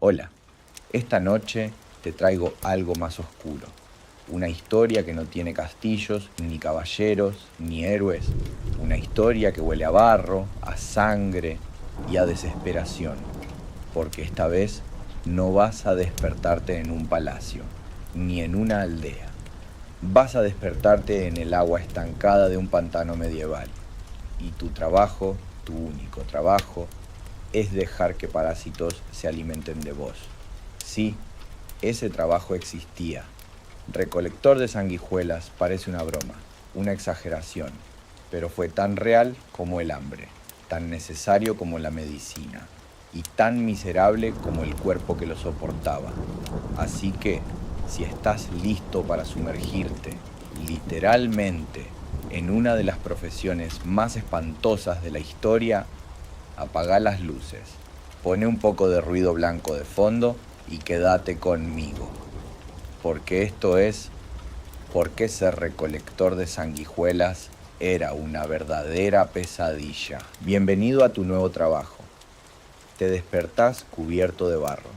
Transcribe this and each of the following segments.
Hola, esta noche te traigo algo más oscuro. Una historia que no tiene castillos, ni caballeros, ni héroes. Una historia que huele a barro, a sangre y a desesperación. Porque esta vez no vas a despertarte en un palacio, ni en una aldea. Vas a despertarte en el agua estancada de un pantano medieval. Y tu trabajo, tu único trabajo, es dejar que parásitos se alimenten de vos. Sí, ese trabajo existía. Recolector de sanguijuelas parece una broma, una exageración, pero fue tan real como el hambre, tan necesario como la medicina, y tan miserable como el cuerpo que lo soportaba. Así que, si estás listo para sumergirte, literalmente, en una de las profesiones más espantosas de la historia, apagá las luces, pone un poco de ruido blanco de fondo y quédate conmigo. Porque esto es ¿Por qué ser recolector de sanguijuelas era una verdadera pesadilla? Bienvenido a tu nuevo trabajo. Te despertás cubierto de barro.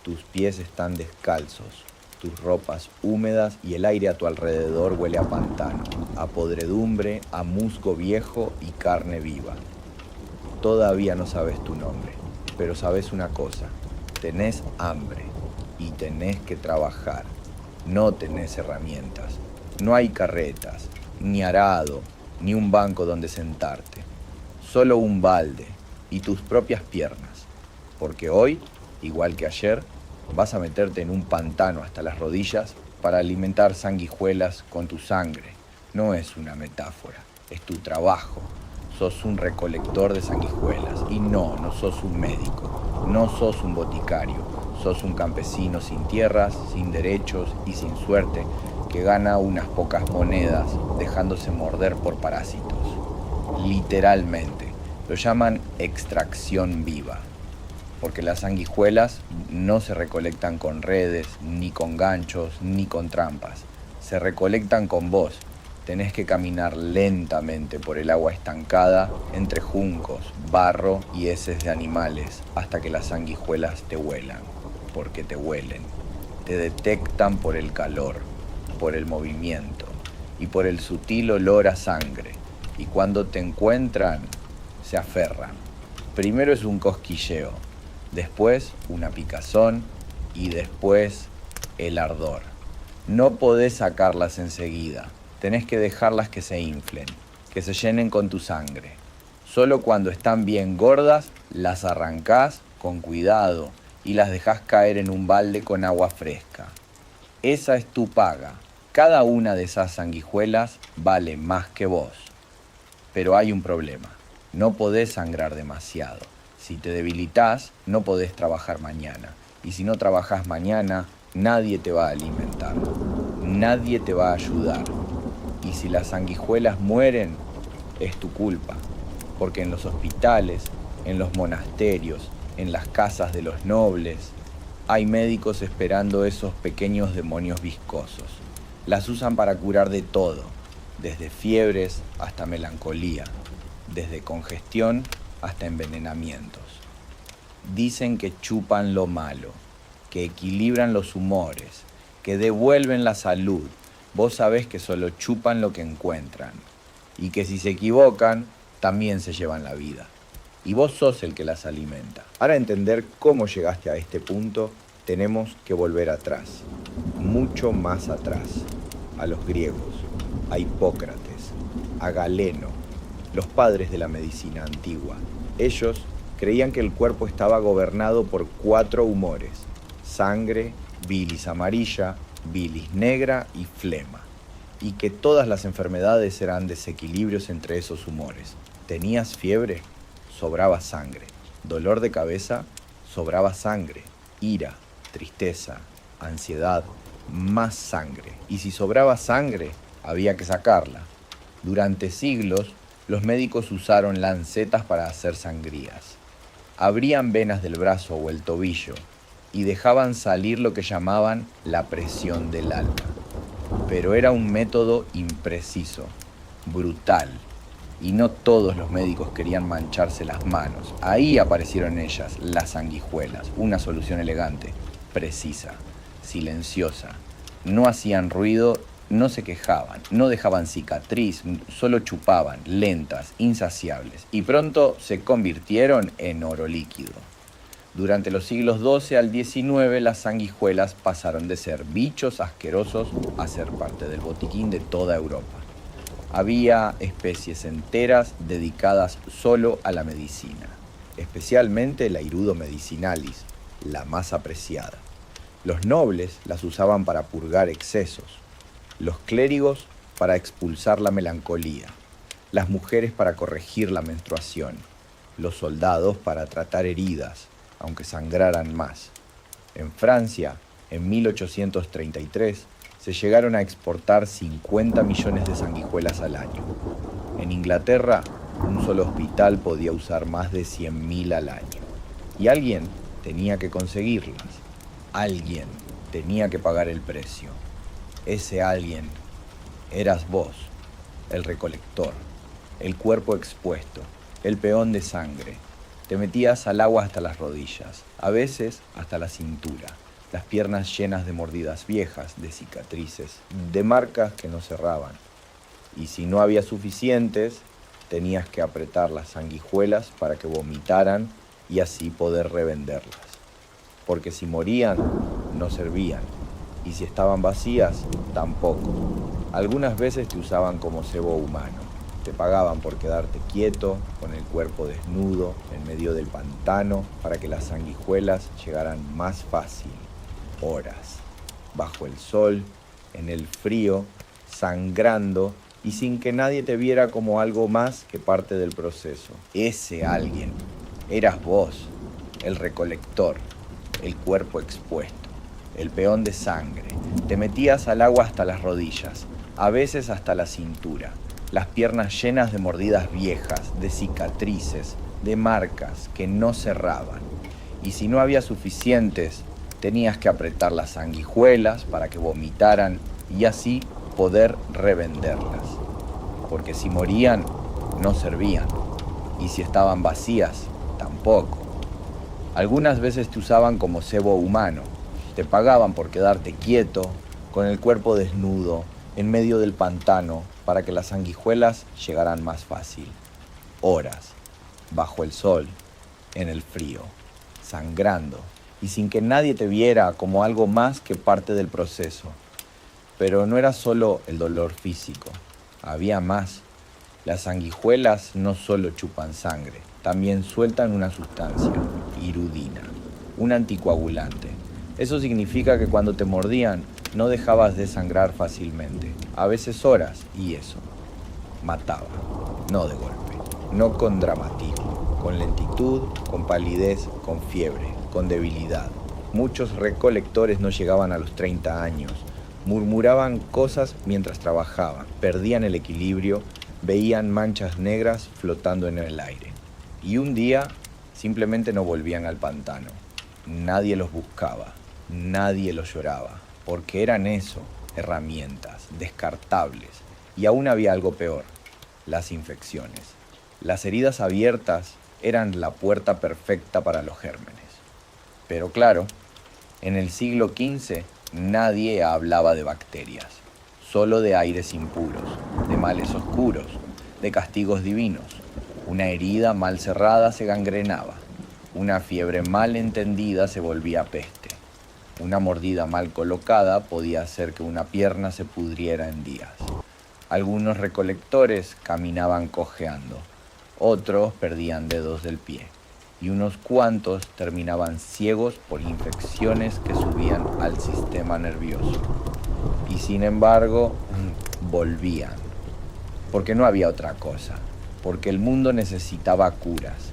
Tus pies están descalzos, tus ropas húmedas y el aire a tu alrededor huele a pantano, a podredumbre, a musgo viejo y carne viva. Todavía no sabes tu nombre, pero sabes una cosa, tenés hambre y tenés que trabajar. No tenés herramientas, no hay carretas, ni arado, ni un banco donde sentarte. Solo un balde y tus propias piernas, porque hoy, igual que ayer, vas a meterte en un pantano hasta las rodillas para alimentar sanguijuelas con tu sangre. No es una metáfora, es tu trabajo. Sos un recolector de sanguijuelas y no sos un médico, no sos un boticario, sos un campesino sin tierras, sin derechos y sin suerte que gana unas pocas monedas dejándose morder por parásitos. Literalmente, lo llaman extracción viva, porque las sanguijuelas no se recolectan con redes, ni con ganchos, ni con trampas. Se recolectan con vos. Tenés que caminar lentamente por el agua estancada, entre juncos, barro y heces de animales, hasta que las sanguijuelas te huelan, porque te huelen. Te detectan por el calor, por el movimiento y por el sutil olor a sangre. Y cuando te encuentran, se aferran. Primero es un cosquilleo, después una picazón y después el ardor. No podés sacarlas enseguida. Tenés que dejarlas que se inflen, que se llenen con tu sangre. Solo cuando están bien gordas, las arrancás con cuidado y las dejás caer en un balde con agua fresca. Esa es tu paga. Cada una de esas sanguijuelas vale más que vos. Pero hay un problema. No podés sangrar demasiado. Si te debilitas, no podés trabajar mañana. Y si no trabajás mañana, nadie te va a alimentar. Nadie te va a ayudar. Y si las sanguijuelas mueren, es tu culpa, porque en los hospitales, en los monasterios, en las casas de los nobles, hay médicos esperando esos pequeños demonios viscosos. Las usan para curar de todo, desde fiebres hasta melancolía, desde congestión hasta envenenamientos. Dicen que chupan lo malo, que equilibran los humores, que devuelven la salud. Vos sabés que solo chupan lo que encuentran y que si se equivocan, también se llevan la vida. Y vos sos el que las alimenta. Para entender cómo llegaste a este punto, tenemos que volver atrás, mucho más atrás, a los griegos, a Hipócrates, a Galeno, los padres de la medicina antigua. Ellos creían que el cuerpo estaba gobernado por 4 humores: sangre, bilis amarilla, bilis negra y flema, y que todas las enfermedades eran desequilibrios entre esos humores. ¿Tenías fiebre? Sobraba sangre. ¿Dolor de cabeza? Sobraba sangre. Ira, tristeza, ansiedad, más sangre. Y si sobraba sangre, había que sacarla. Durante siglos, los médicos usaron lancetas para hacer sangrías. Abrían venas del brazo o el tobillo y dejaban salir lo que llamaban la presión del alma. Pero era un método impreciso, brutal, Y no todos los médicos querían mancharse las manos. Ahí aparecieron ellas, las sanguijuelas, una solución elegante, precisa, silenciosa. No hacían ruido, no se quejaban, no dejaban cicatriz, solo chupaban, lentas, insaciables, y pronto se convirtieron en oro líquido. Durante los siglos XII al XIX, las sanguijuelas pasaron de ser bichos asquerosos a ser parte del botiquín de toda Europa. Había especies enteras dedicadas solo a la medicina, especialmente la Hirudo medicinalis, la más apreciada. Los nobles las usaban para purgar excesos, los clérigos para expulsar la melancolía, las mujeres para corregir la menstruación, los soldados para tratar heridas, aunque sangraran más. En Francia, en 1833, se llegaron a exportar 50 millones de sanguijuelas al año. En Inglaterra, un solo hospital podía usar más de 100.000 al año. Y alguien tenía que conseguirlas. Alguien tenía que pagar el precio. Ese alguien eras vos, el recolector, el cuerpo expuesto, el peón de sangre. Te metías al agua hasta las rodillas, a veces hasta la cintura, las piernas llenas de mordidas viejas, de cicatrices, de marcas que no cerraban. Y si no había suficientes, tenías que apretar las sanguijuelas para que vomitaran y así poder revenderlas. Porque si morían, no servían, y si estaban vacías, tampoco. Algunas veces te usaban como cebo humano. Te pagaban por quedarte quieto, con el cuerpo desnudo, en medio del pantano, para que las sanguijuelas llegaran más fácil. Horas, bajo el sol, en el frío, sangrando y sin que nadie te viera como algo más que parte del proceso. Ese alguien eras vos, el recolector, el cuerpo expuesto, el peón de sangre. Te metías al agua hasta las rodillas, a veces hasta la cintura, las piernas llenas de mordidas viejas, de cicatrices, de marcas que no cerraban. Y si no había suficientes, tenías que apretar las sanguijuelas para que vomitaran y así poder revenderlas. Porque si morían, no servían. Y si estaban vacías, tampoco. Algunas veces te usaban como cebo humano. Te pagaban por quedarte quieto, con el cuerpo desnudo, en medio del pantano, para que las sanguijuelas llegaran más fácil. Horas, bajo el sol, en el frío, sangrando, y sin que nadie te viera como algo más que parte del proceso. Pero no era solo el dolor físico, había más. Las sanguijuelas no solo chupan sangre, también sueltan una sustancia, hirudina, un anticoagulante. Eso significa que cuando te mordían, no dejabas de sangrar fácilmente, a veces horas, y eso mataba, no de golpe, no con dramatismo, con lentitud, con palidez, con fiebre, con debilidad. Muchos recolectores no llegaban a los 30 años, murmuraban cosas mientras trabajaban, perdían el equilibrio, veían manchas negras flotando en el aire. Y un día simplemente no volvían al pantano. Nadie los buscaba, nadie los lloraba, porque eran eso, herramientas, descartables. Y aún había algo peor, las infecciones. Las heridas abiertas eran la puerta perfecta para los gérmenes. Pero claro, en el siglo XV nadie hablaba de bacterias, solo de aires impuros, de males oscuros, de castigos divinos. Una herida mal cerrada se gangrenaba, una fiebre mal entendida se volvía peste. Una mordida mal colocada podía hacer que una pierna se pudriera en días. Algunos recolectores caminaban cojeando, otros perdían dedos del pie, y unos cuantos terminaban ciegos por infecciones que subían al sistema nervioso. Y sin embargo, volvían, porque no había otra cosa, porque el mundo necesitaba curas,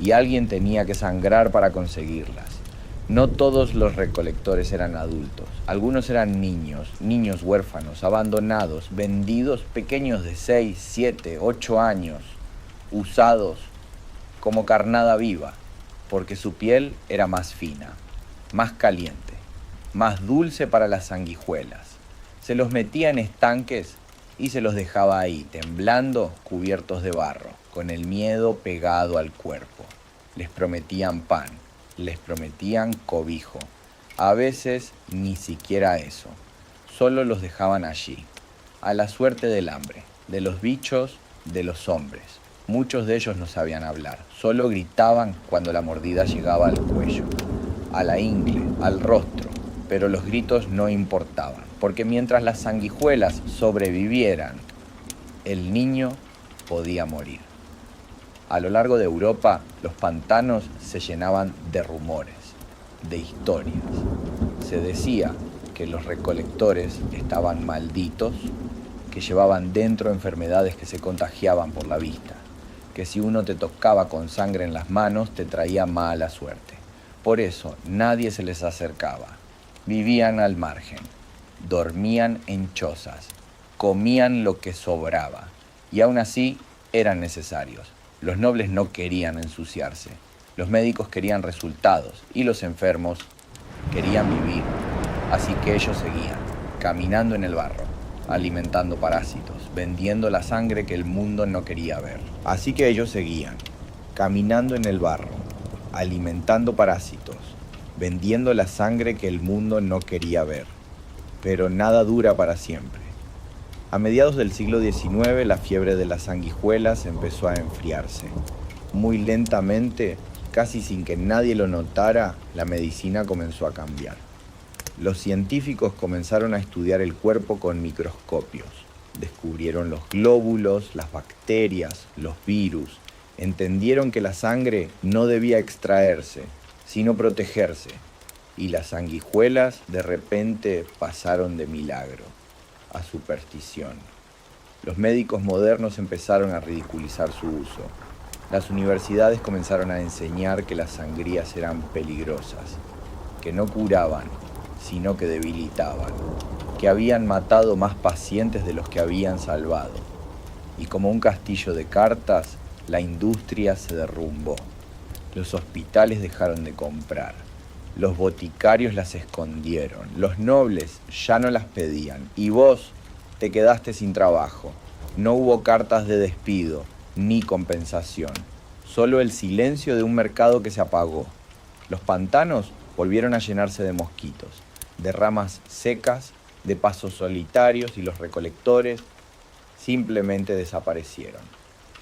y alguien tenía que sangrar para conseguirlas. No todos los recolectores eran adultos, algunos eran niños huérfanos, abandonados, vendidos, pequeños de 6, 7, 8 años, usados como carnada viva, porque su piel era más fina, más caliente, más dulce para las sanguijuelas. Se los metía en estanques y se los dejaba ahí, temblando, cubiertos de barro, con el miedo pegado al cuerpo. Les prometían pan, les prometían cobijo. A veces ni siquiera eso, solo los dejaban allí, a la suerte del hambre, de los bichos, de los hombres. Muchos de ellos no sabían hablar, solo gritaban cuando la mordida llegaba al cuello, a la ingle, al rostro, pero los gritos no importaban, porque mientras las sanguijuelas sobrevivieran, el niño podía morir. A lo largo de Europa, los pantanos se llenaban de rumores, de historias. Se decía que los recolectores estaban malditos, que llevaban dentro enfermedades que se contagiaban por la vista, que si uno te tocaba con sangre en las manos te traía mala suerte. Por eso nadie se les acercaba. Vivían al margen, dormían en chozas, comían lo que sobraba y aún así eran necesarios. Los nobles no querían ensuciarse, los médicos querían resultados y los enfermos querían vivir. Así que ellos seguían, caminando en el barro, alimentando parásitos, vendiendo la sangre que el mundo no quería ver. Así que ellos seguían, caminando en el barro, alimentando parásitos, vendiendo la sangre que el mundo no quería ver. Pero nada dura para siempre. A mediados del siglo XIX, la fiebre de las sanguijuelas empezó a enfriarse. Muy lentamente, casi sin que nadie lo notara, la medicina comenzó a cambiar. Los científicos comenzaron a estudiar el cuerpo con microscopios. Descubrieron los glóbulos, las bacterias, los virus. Entendieron que la sangre no debía extraerse, sino protegerse. Y las sanguijuelas de repente pasaron de milagro a superstición. Los médicos modernos empezaron a ridiculizar su uso. Las universidades comenzaron a enseñar que las sangrías eran peligrosas, que no curaban, sino que debilitaban, que habían matado más pacientes de los que habían salvado. Y como un castillo de cartas, la industria se derrumbó. Los hospitales dejaron de comprar. Los boticarios las escondieron. Los nobles ya no las pedían. Y vos te quedaste sin trabajo. No hubo cartas de despido ni compensación. Solo el silencio de un mercado que se apagó. Los pantanos volvieron a llenarse de mosquitos, de ramas secas, de pasos solitarios, y los recolectores simplemente desaparecieron.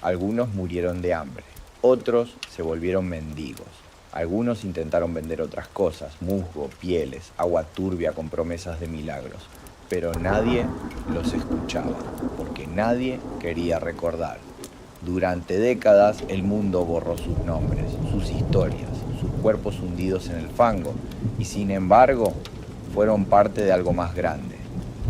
Algunos murieron de hambre, otros se volvieron mendigos. Algunos intentaron vender otras cosas, musgo, pieles, agua turbia con promesas de milagros. Pero nadie los escuchaba, porque nadie quería recordar. Durante décadas el mundo borró sus nombres, sus historias, sus cuerpos hundidos en el fango, y sin embargo fueron parte de algo más grande.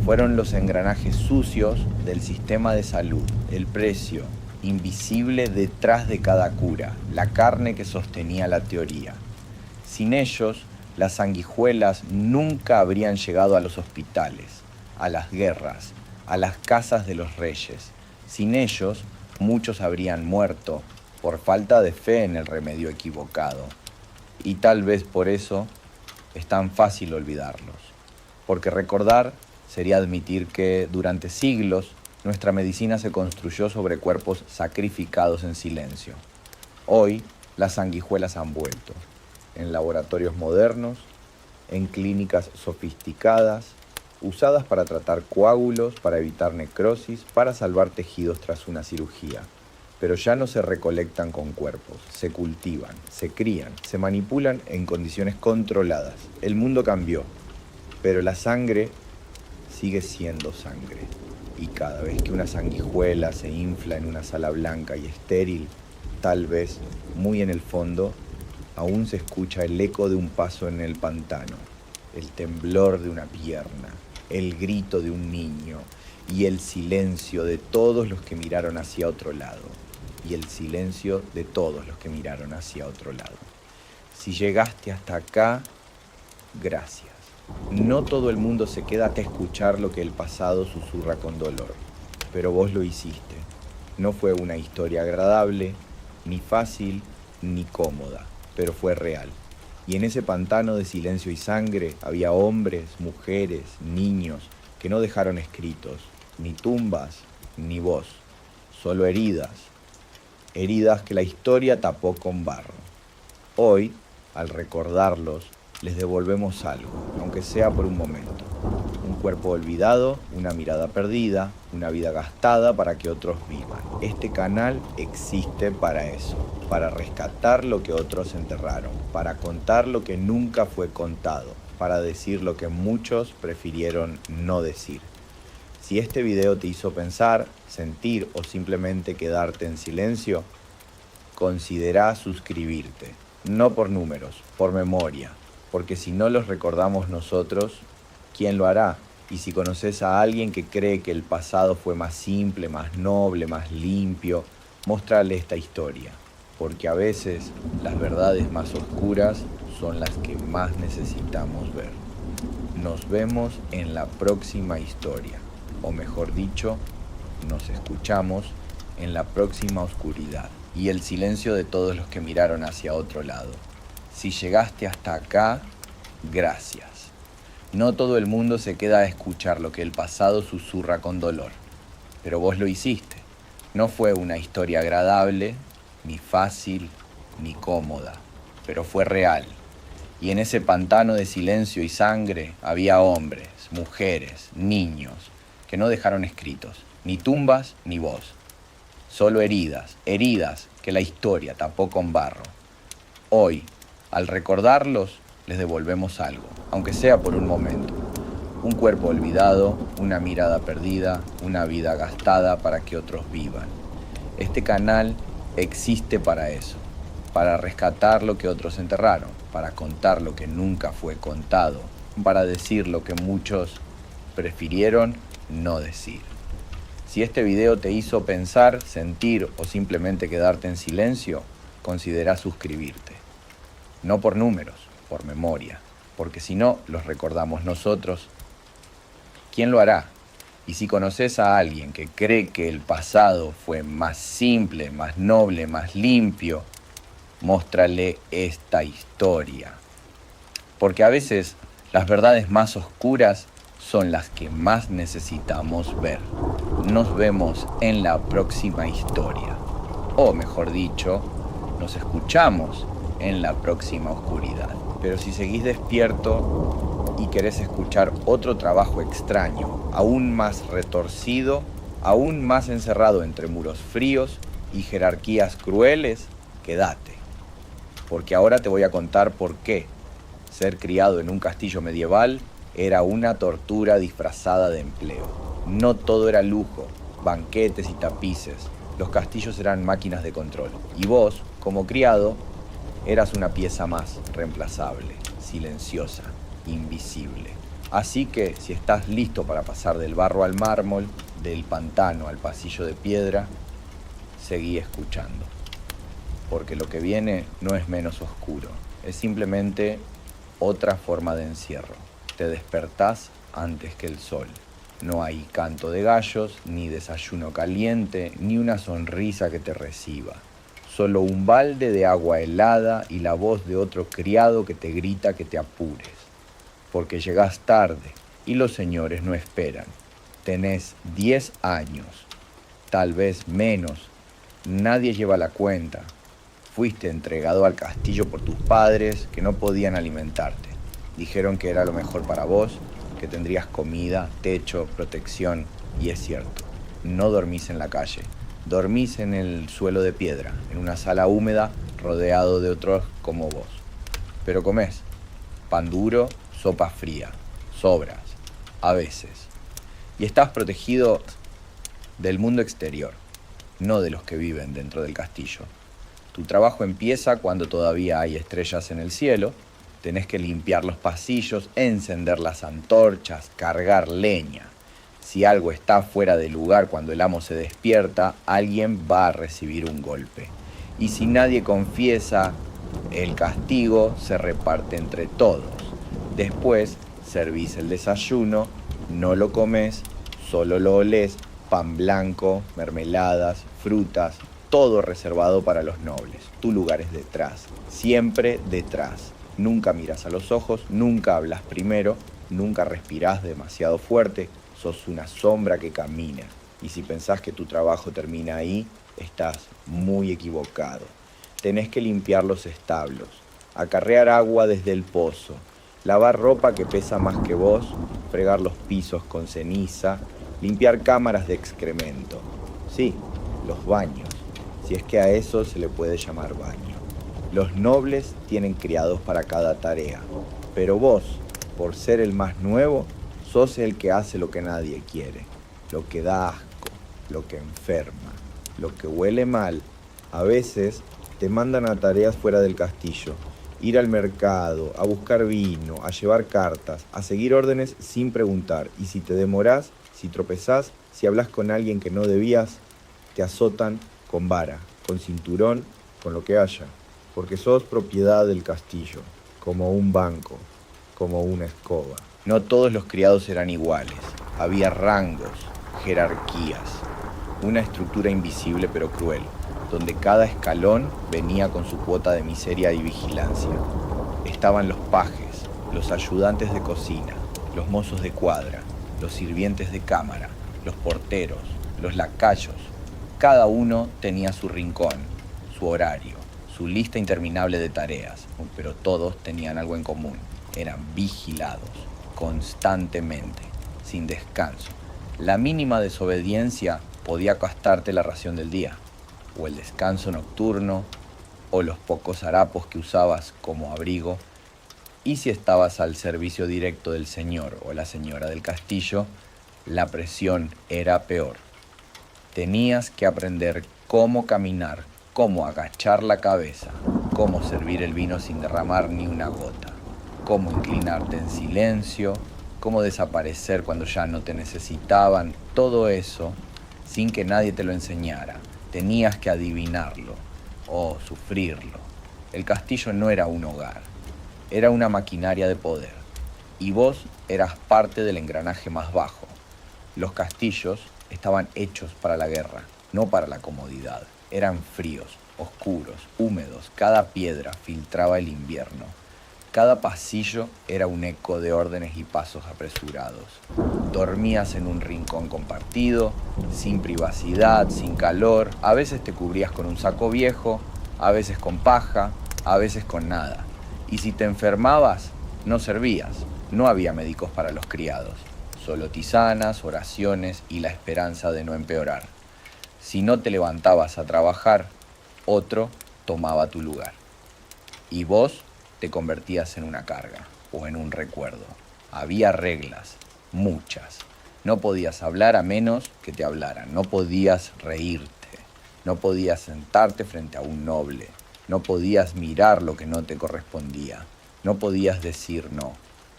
Fueron los engranajes sucios del sistema de salud, el precio invisible detrás de cada cura, la carne que sostenía la teoría. Sin ellos, las sanguijuelas nunca habrían llegado a los hospitales, a las guerras, a las casas de los reyes. Sin ellos, muchos habrían muerto por falta de fe en el remedio equivocado. Y tal vez por eso es tan fácil olvidarlos, porque recordar sería admitir que durante siglos nuestra medicina se construyó sobre cuerpos sacrificados en silencio. Hoy, las sanguijuelas han vuelto, en laboratorios modernos, en clínicas sofisticadas, usadas para tratar coágulos, para evitar necrosis, para salvar tejidos tras una cirugía. Pero ya no se recolectan con cuerpos, se cultivan, se crían, se manipulan en condiciones controladas. El mundo cambió, pero la sangre sigue siendo sangre. Y cada vez que una sanguijuela se infla en una sala blanca y estéril, tal vez, muy en el fondo, aún se escucha el eco de un paso en el pantano, el temblor de una pierna, el grito de un niño y el silencio de todos los que miraron hacia otro lado. Y el silencio de todos los que miraron hacia otro lado. Si llegaste hasta acá, gracias. No todo el mundo se queda hasta escuchar lo que el pasado susurra con dolor, pero vos lo hiciste. No fue una historia agradable, ni fácil, ni cómoda, pero fue real. Y en ese pantano de silencio y sangre había hombres, mujeres, niños que no dejaron escritos, ni tumbas, ni voz, solo heridas, heridas que la historia tapó con barro. Hoy, al recordarlos, les devolvemos algo, aunque sea por un momento. Un cuerpo olvidado, una mirada perdida, una vida gastada para que otros vivan. Este canal existe para eso, para rescatar lo que otros enterraron, para contar lo que nunca fue contado, para decir lo que muchos prefirieron no decir. Si este video te hizo pensar, sentir o simplemente quedarte en silencio, considera suscribirte. No por números, por memoria, porque si no los recordamos nosotros, ¿quién lo hará? Y si conoces a alguien que cree que el pasado fue más simple, más noble, más limpio, mostrale esta historia, porque a veces las verdades más oscuras son las que más necesitamos ver. Nos vemos en la próxima historia, o mejor dicho, nos escuchamos en la próxima oscuridad y el silencio de todos los que miraron hacia otro lado. Si llegaste hasta acá, gracias. No todo el mundo se queda a escuchar lo que el pasado susurra con dolor, pero vos lo hiciste. No fue una historia agradable, ni fácil, ni cómoda, pero fue real. Y en ese pantano de silencio y sangre había hombres, mujeres, niños, que no dejaron escritos, ni tumbas ni voz. Solo heridas, heridas que la historia tapó con barro. Hoy, al recordarlos, les devolvemos algo, aunque sea por un momento. Un cuerpo olvidado, una mirada perdida, una vida gastada para que otros vivan. Este canal existe para eso, para rescatar lo que otros enterraron, para contar lo que nunca fue contado, para decir lo que muchos prefirieron no decir. Si este video te hizo pensar, sentir o simplemente quedarte en silencio, considera suscribirte. No por números, por memoria, porque si no los recordamos nosotros, ¿quién lo hará? Y si conoces a alguien que cree que el pasado fue más simple, más noble, más limpio, móstrale esta historia. Porque a veces las verdades más oscuras son las que más necesitamos ver. Nos vemos en la próxima historia. O mejor dicho, nos escuchamos en la próxima oscuridad. Pero si seguís despierto y querés escuchar otro trabajo extraño, aún más retorcido, aún más encerrado entre muros fríos y jerarquías crueles, quédate. Porque ahora te voy a contar por qué ser criado en un castillo medieval era una tortura disfrazada de empleo. No todo era lujo, banquetes y tapices. Los castillos eran máquinas de control. Y vos, como criado, eras una pieza más reemplazable, silenciosa, invisible. Así que, si estás listo para pasar del barro al mármol, del pantano al pasillo de piedra, seguí escuchando. Porque lo que viene no es menos oscuro, es simplemente otra forma de encierro. Te despertás antes que el sol. No hay canto de gallos, ni desayuno caliente, ni una sonrisa que te reciba. Solo un balde de agua helada y la voz de otro criado que te grita que te apures. Porque llegás tarde y los señores no esperan. Tenés 10 años, tal vez menos. Nadie lleva la cuenta. Fuiste entregado al castillo por tus padres que no podían alimentarte. Dijeron que era lo mejor para vos, que tendrías comida, techo, protección, y es cierto, no dormís en la calle, dormís en el suelo de piedra, en una sala húmeda rodeado de otros como vos. Pero comés pan duro, sopa fría, sobras, a veces. Y estás protegido del mundo exterior, no de los que viven dentro del castillo. Tu trabajo empieza cuando todavía hay estrellas en el cielo. Tenés que limpiar los pasillos, encender las antorchas, cargar leña. Si algo está fuera de lugar cuando el amo se despierta, alguien va a recibir un golpe. Y si nadie confiesa, el castigo se reparte entre todos. Después servís el desayuno, no lo comes, solo lo olés, pan blanco, mermeladas, frutas, todo reservado para los nobles. Tu lugar es detrás, siempre detrás. Nunca miras a los ojos, nunca hablas primero, nunca respirás demasiado fuerte, sos una sombra que camina. Y si pensás que tu trabajo termina ahí, estás muy equivocado. Tenés que limpiar los establos, acarrear agua desde el pozo, lavar ropa que pesa más que vos, fregar los pisos con ceniza, limpiar cámaras de excremento. Sí, los baños, si es que a eso se le puede llamar baño. Los nobles tienen criados para cada tarea, pero vos, por ser el más nuevo, sos el que hace lo que nadie quiere, lo que da asco, lo que enferma, lo que huele mal. A veces te mandan a tareas fuera del castillo, ir al mercado, a buscar vino, a llevar cartas, a seguir órdenes sin preguntar. Y si te demorás, si tropezás, si hablas con alguien que no debías, te azotan con vara, con cinturón, con lo que haya, porque sos propiedad del castillo, como un banco, como una escoba. No todos los criados eran iguales, había rangos, jerarquías, una estructura invisible pero cruel, donde cada escalón venía con su cuota de miseria y vigilancia. Estaban los pajes, los ayudantes de cocina, los mozos de cuadra, los sirvientes de cámara, los porteros, los lacayos. Cada uno tenía su rincón, su horario, su lista interminable de tareas, pero todos tenían algo en común. Eran vigilados, constantemente, sin descanso. La mínima desobediencia podía costarte la ración del día, o el descanso nocturno, o los pocos harapos que usabas como abrigo. Y si estabas al servicio directo del señor o la señora del castillo, la presión era peor. Tenías que aprender cómo caminar, cómo agachar la cabeza, cómo servir el vino sin derramar ni una gota, cómo inclinarte en silencio, cómo desaparecer cuando ya no te necesitaban. Todo eso sin que nadie te lo enseñara. Tenías que adivinarlo o sufrirlo. El castillo no era un hogar, era una maquinaria de poder. Y vos eras parte del engranaje más bajo. Los castillos estaban hechos para la guerra, no para la comodidad. Eran fríos, oscuros, húmedos. Cada piedra filtraba el invierno. Cada pasillo era un eco de órdenes y pasos apresurados. Dormías en un rincón compartido, sin privacidad, sin calor. A veces te cubrías con un saco viejo, a veces con paja, a veces con nada. Y si te enfermabas, no servías. No había médicos para los criados. Solo tisanas, oraciones y la esperanza de no empeorar. Si no te levantabas a trabajar, otro tomaba tu lugar. Y vos te convertías en una carga o en un recuerdo. Había reglas, muchas. No podías hablar a menos que te hablaran. No podías reírte. No podías sentarte frente a un noble. No podías mirar lo que no te correspondía. No podías decir no.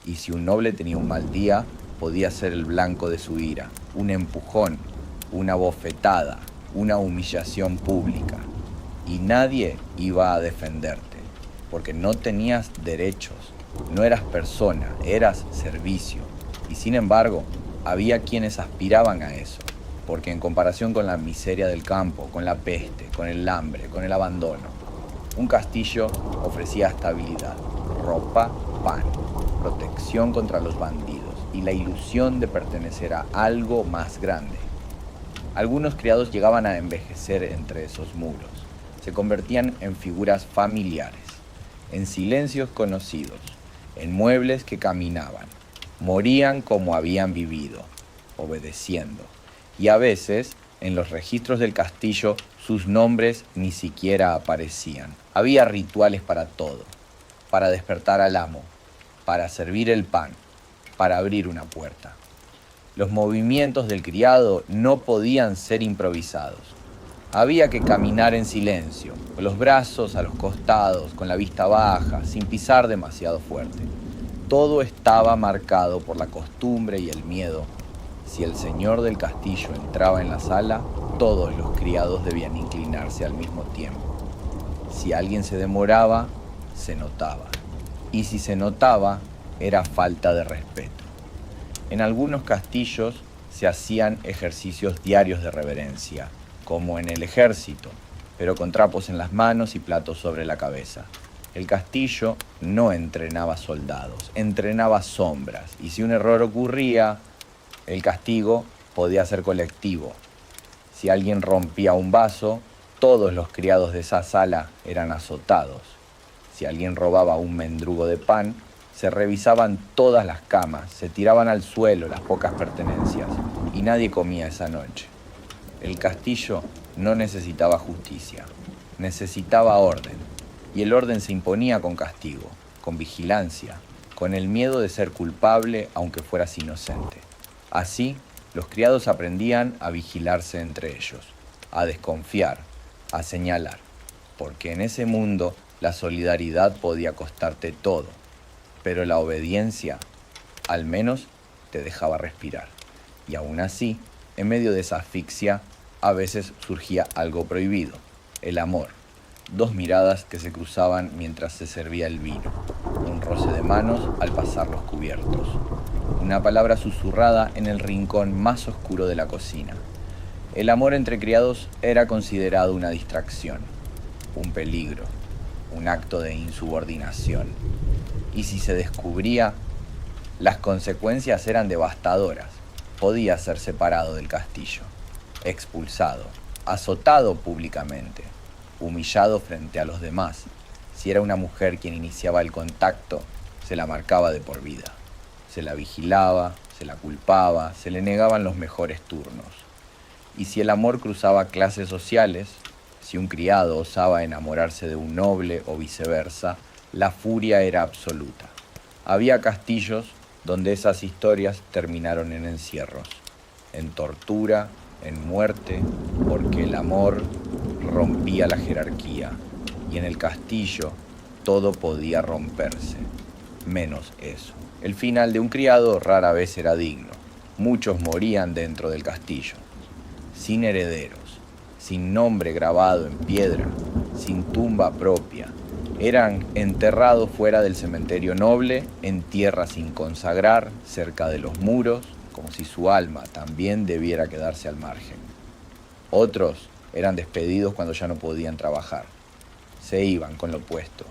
Y si un noble tenía un mal día, podía ser el blanco de su ira. Un empujón, una bofetada, una humillación pública. Y nadie iba a defenderte, porque no tenías derechos, no eras persona, eras servicio. Y sin embargo, había quienes aspiraban a eso, porque en comparación con la miseria del campo, con la peste, con el hambre, con el abandono, un castillo ofrecía estabilidad, ropa, pan, protección contra los bandidos y la ilusión de pertenecer a algo más grande. Algunos criados llegaban a envejecer entre esos muros, se convertían en figuras familiares, en silencios conocidos, en muebles que caminaban. Morían como habían vivido, obedeciendo. Y a veces, en los registros del castillo, sus nombres ni siquiera aparecían. Había rituales para todo, para despertar al amo, para servir el pan, para abrir una puerta. Los movimientos del criado no podían ser improvisados. Había que caminar en silencio, con los brazos a los costados, con la vista baja, sin pisar demasiado fuerte. Todo estaba marcado por la costumbre y el miedo. Si el señor del castillo entraba en la sala, todos los criados debían inclinarse al mismo tiempo. Si alguien se demoraba, se notaba. Y si se notaba, era falta de respeto. En algunos castillos se hacían ejercicios diarios de reverencia, como en el ejército, pero con trapos en las manos y platos sobre la cabeza. El castillo no entrenaba soldados, entrenaba sombras, y si un error ocurría, El castigo podía ser colectivo. Si alguien rompía un vaso, todos los criados de esa sala eran azotados. Si alguien robaba un mendrugo de pan, se revisaban todas las camas, se tiraban al suelo las pocas pertenencias y nadie comía esa noche. El castillo no necesitaba justicia, necesitaba orden. Y el orden se imponía con castigo, con vigilancia, con el miedo de ser culpable aunque fueras inocente. Así, los criados aprendían a vigilarse entre ellos, a desconfiar, a señalar, porque en ese mundo la solidaridad podía costarte todo, pero la obediencia, al menos, te dejaba respirar. Y aún así, en medio de esa asfixia, a veces surgía algo prohibido, el amor. Dos miradas que se cruzaban mientras se servía el vino, un roce de manos al pasar los cubiertos, una palabra susurrada en el rincón más oscuro de la cocina. El amor entre criados era considerado una distracción, un peligro, un acto de insubordinación. Y si se descubría, las consecuencias eran devastadoras. Podía ser separado del castillo, expulsado, azotado públicamente, humillado frente a los demás. Si era una mujer quien iniciaba el contacto, se la marcaba de por vida. Se la vigilaba, se la culpaba, se le negaban los mejores turnos. Y si el amor cruzaba clases sociales, si un criado osaba enamorarse de un noble o viceversa, la furia era absoluta. Había castillos donde esas historias terminaron en encierros, en tortura, en muerte, porque el amor rompía la jerarquía y en el castillo todo podía romperse, menos eso. El final de un criado rara vez era digno. Muchos morían dentro del castillo, sin herederos, sin nombre grabado en piedra, sin tumba propia. Eran enterrados fuera del cementerio noble, en tierra sin consagrar, cerca de los muros, como si su alma también debiera quedarse al margen. Otros eran despedidos cuando ya no podían trabajar. Se iban con lo puesto,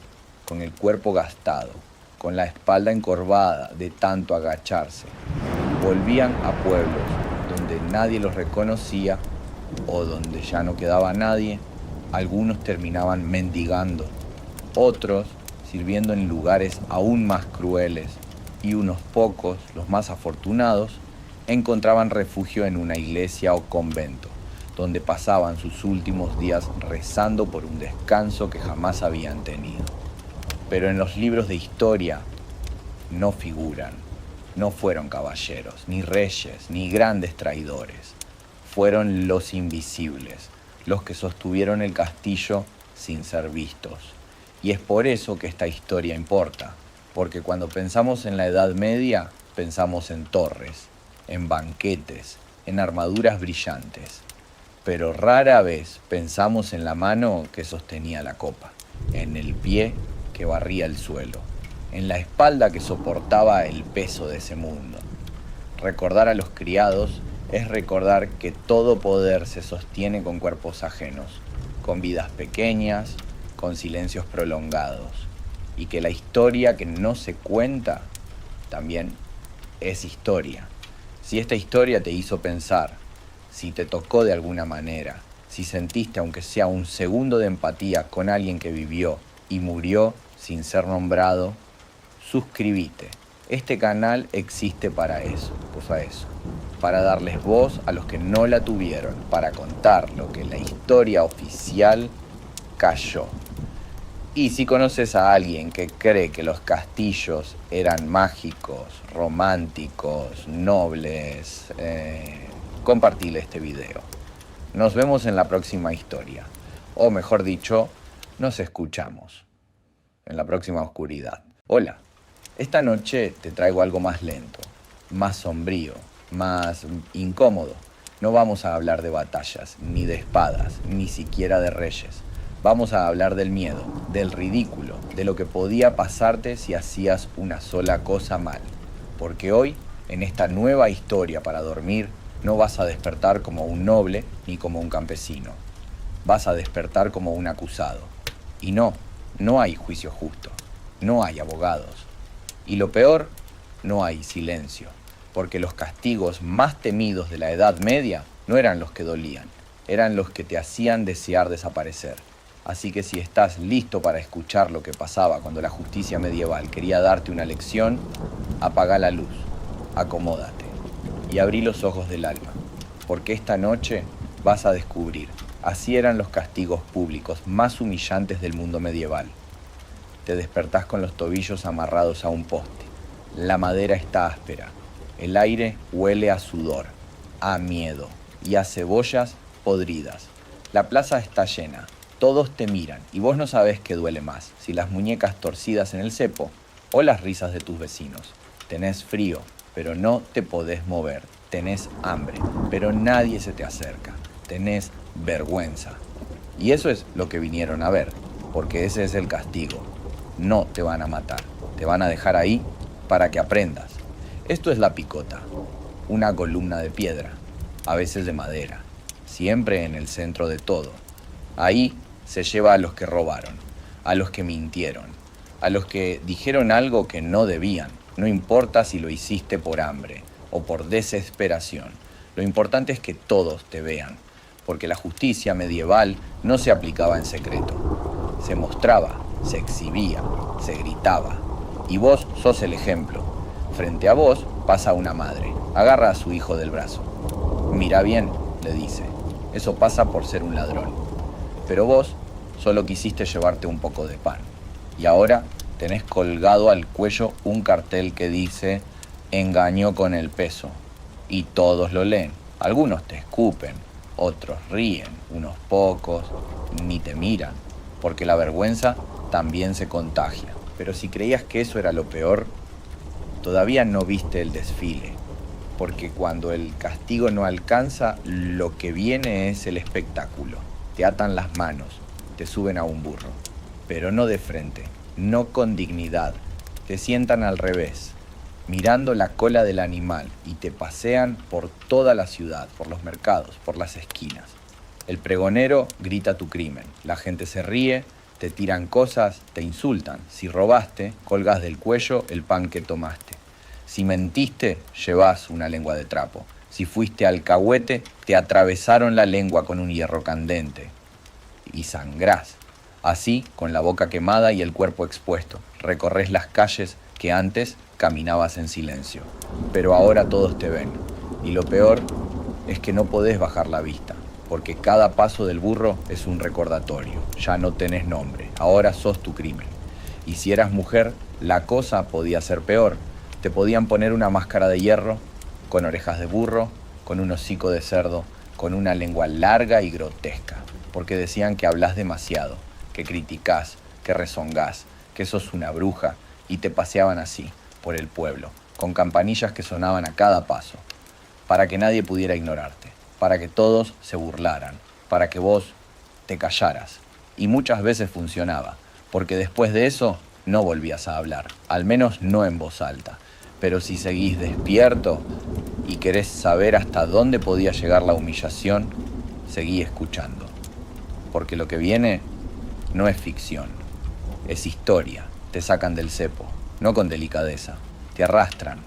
con el cuerpo gastado, con la espalda encorvada de tanto agacharse. Volvían a pueblos donde nadie los reconocía o donde ya no quedaba nadie. Algunos terminaban mendigando, otros sirviendo en lugares aún más crueles, y unos pocos, los más afortunados, encontraban refugio en una iglesia o convento, donde pasaban sus últimos días rezando por un descanso que jamás habían tenido. Pero en los libros de historia no figuran, no fueron caballeros, ni reyes, ni grandes traidores. Fueron los invisibles, los que sostuvieron el castillo sin ser vistos. Y es por eso que esta historia importa, porque cuando pensamos en la Edad Media, pensamos en torres, en banquetes, en armaduras brillantes. Pero rara vez pensamos en la mano que sostenía la copa, en el pie que barría el suelo, en la espalda que soportaba el peso de ese mundo. Recordar a los criados es recordar que todo poder se sostiene con cuerpos ajenos, con vidas pequeñas, con silencios prolongados, y que la historia que no se cuenta también es historia. Si esta historia te hizo pensar, si te tocó de alguna manera, si sentiste aunque sea un segundo de empatía con alguien que vivió y murió sin ser nombrado, suscríbete. Este canal existe para eso, para darles voz a los que no la tuvieron, para contar lo que la historia oficial cayó. Y si conoces a alguien que cree que los castillos eran mágicos, románticos, nobles, compartile este video. Nos vemos en la próxima historia, o mejor dicho, nos escuchamos en la próxima oscuridad. Hola, esta noche te traigo algo más lento, más sombrío, más incómodo. No vamos a hablar de batallas, ni de espadas, ni siquiera de reyes. Vamos a hablar del miedo, del ridículo, de lo que podía pasarte si hacías una sola cosa mal. Porque hoy, en esta nueva historia para dormir, no vas a despertar como un noble ni como un campesino. Vas a despertar como un acusado. Y no hay juicio justo, no hay abogados. Y lo peor, no hay silencio. porque los castigos más temidos de la Edad Media no eran los que dolían, eran los que te hacían desear desaparecer. Así que si estás listo para escuchar lo que pasaba cuando la justicia medieval quería darte una lección, apaga la luz, acomódate y abrí los ojos del alma, porque esta noche vas a descubrir, así eran los castigos públicos más humillantes del mundo medieval. Te despertás con los tobillos amarrados a un poste, la madera está áspera, el aire huele a sudor, a miedo y a cebollas podridas. La plaza está llena, todos te miran y vos no sabés qué duele más, si las muñecas torcidas en el cepo o las risas de tus vecinos. Tenés frío, pero no te podés mover. Tenés hambre, pero nadie se te acerca. Tenés vergüenza. Y eso es lo que vinieron a ver, porque ese es el castigo. No te van a matar, te van a dejar ahí para que aprendas. Esto es la picota, una columna de piedra, a veces de madera, siempre en el centro de todo. Ahí se lleva a los que robaron, a los que mintieron, a los que dijeron algo que no debían. No importa si lo hiciste por hambre o por desesperación. Lo importante es que todos te vean, porque la justicia medieval no se aplicaba en secreto. Se mostraba, se exhibía, se gritaba. Y vos sos el ejemplo. Frente a vos pasa una madre, agarra a su hijo del brazo. Mira bien, le dice, eso pasa por ser un ladrón. Pero vos solo quisiste llevarte un poco de pan. Y ahora tenés colgado al cuello un cartel que dice, engañó con el peso. Y todos lo leen. Algunos te escupen, otros ríen, unos pocos ni te miran, porque la vergüenza también se contagia. Pero si creías que eso era lo peor, todavía no viste el desfile, porque cuando el castigo no alcanza, lo que viene es el espectáculo. Te atan las manos, te suben a un burro, pero no de frente, no con dignidad. Te sientan al revés, mirando la cola del animal, y te pasean por toda la ciudad, por los mercados, por las esquinas. El pregonero grita tu crimen, la gente se ríe, te tiran cosas, te insultan. Si robaste, colgas del cuello el pan que tomaste. Si mentiste, llevas una lengua de trapo. Si fuiste alcahuete, te atravesaron la lengua con un hierro candente. Y sangrás. Así, con la boca quemada y el cuerpo expuesto, recorres las calles que antes caminabas en silencio. Pero ahora todos te ven. Y lo peor es que no podés bajar la vista, porque cada paso del burro es un recordatorio. Ya no tenés nombre, ahora sos tu crimen. Y si eras mujer, la cosa podía ser peor. Te podían poner una máscara de hierro, con orejas de burro, con un hocico de cerdo, con una lengua larga y grotesca, porque decían que hablas demasiado, que criticás, que rezongás, que sos una bruja, y te paseaban así, por el pueblo, con campanillas que sonaban a cada paso, para que nadie pudiera ignorarte, para que todos se burlaran, para que vos te callaras. Y muchas veces funcionaba, porque después de eso no volvías a hablar, al menos no en voz alta. Pero si seguís despierto y querés saber hasta dónde podía llegar la humillación, seguí escuchando, porque lo que viene no es ficción, es historia. Te sacan del cepo, no con delicadeza, te arrastran.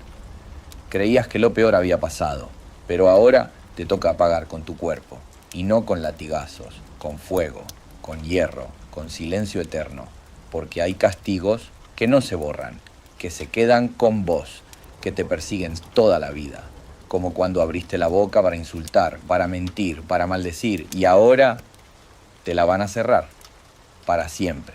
Creías que lo peor había pasado, pero ahora te toca pagar con tu cuerpo, y no con latigazos, con fuego, con hierro, con silencio eterno, porque hay castigos que no se borran, que se quedan con vos, que te persiguen toda la vida, como cuando abriste la boca para insultar, para mentir, para maldecir, y ahora te la van a cerrar, para siempre.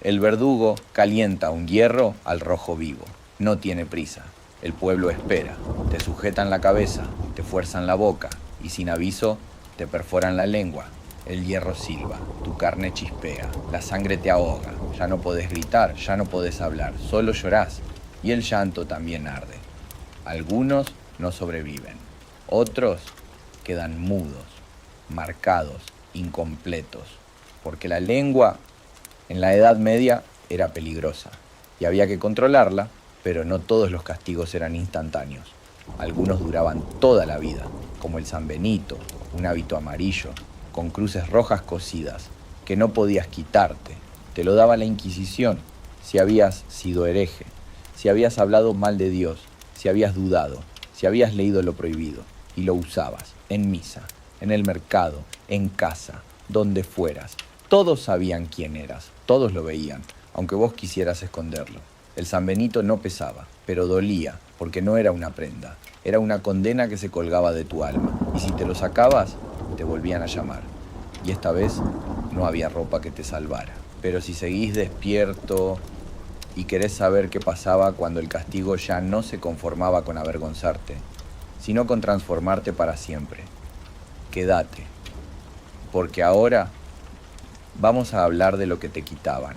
El verdugo calienta un hierro al rojo vivo, no tiene prisa, el pueblo espera, te sujetan la cabeza, te fuerzan la boca, y sin aviso te perforan la lengua. El hierro silba, tu carne chispea, la sangre te ahoga, ya no podés gritar, ya no podés hablar, solo llorás, y el llanto también arde. Algunos no sobreviven, otros quedan mudos, marcados, incompletos, porque la lengua en la Edad Media era peligrosa y había que controlarla, pero no todos los castigos eran instantáneos. Algunos duraban toda la vida, como el San Benito, un hábito amarillo, con cruces rojas cosidas, que no podías quitarte. Te lo daba la Inquisición si habías sido hereje, si habías hablado mal de Dios, si habías dudado, si habías leído lo prohibido y lo usabas, en misa, en el mercado, en casa, donde fueras. Todos sabían quién eras, todos lo veían, aunque vos quisieras esconderlo. El San Benito no pesaba, pero dolía, porque no era una prenda, era una condena que se colgaba de tu alma, y si te lo sacabas, te volvían a llamar. Y esta vez no había ropa que te salvara. Pero si seguís despierto y querés saber qué pasaba cuando el castigo ya no se conformaba con avergonzarte, sino con transformarte para siempre, quédate, porque ahora vamos a hablar de lo que te quitaban.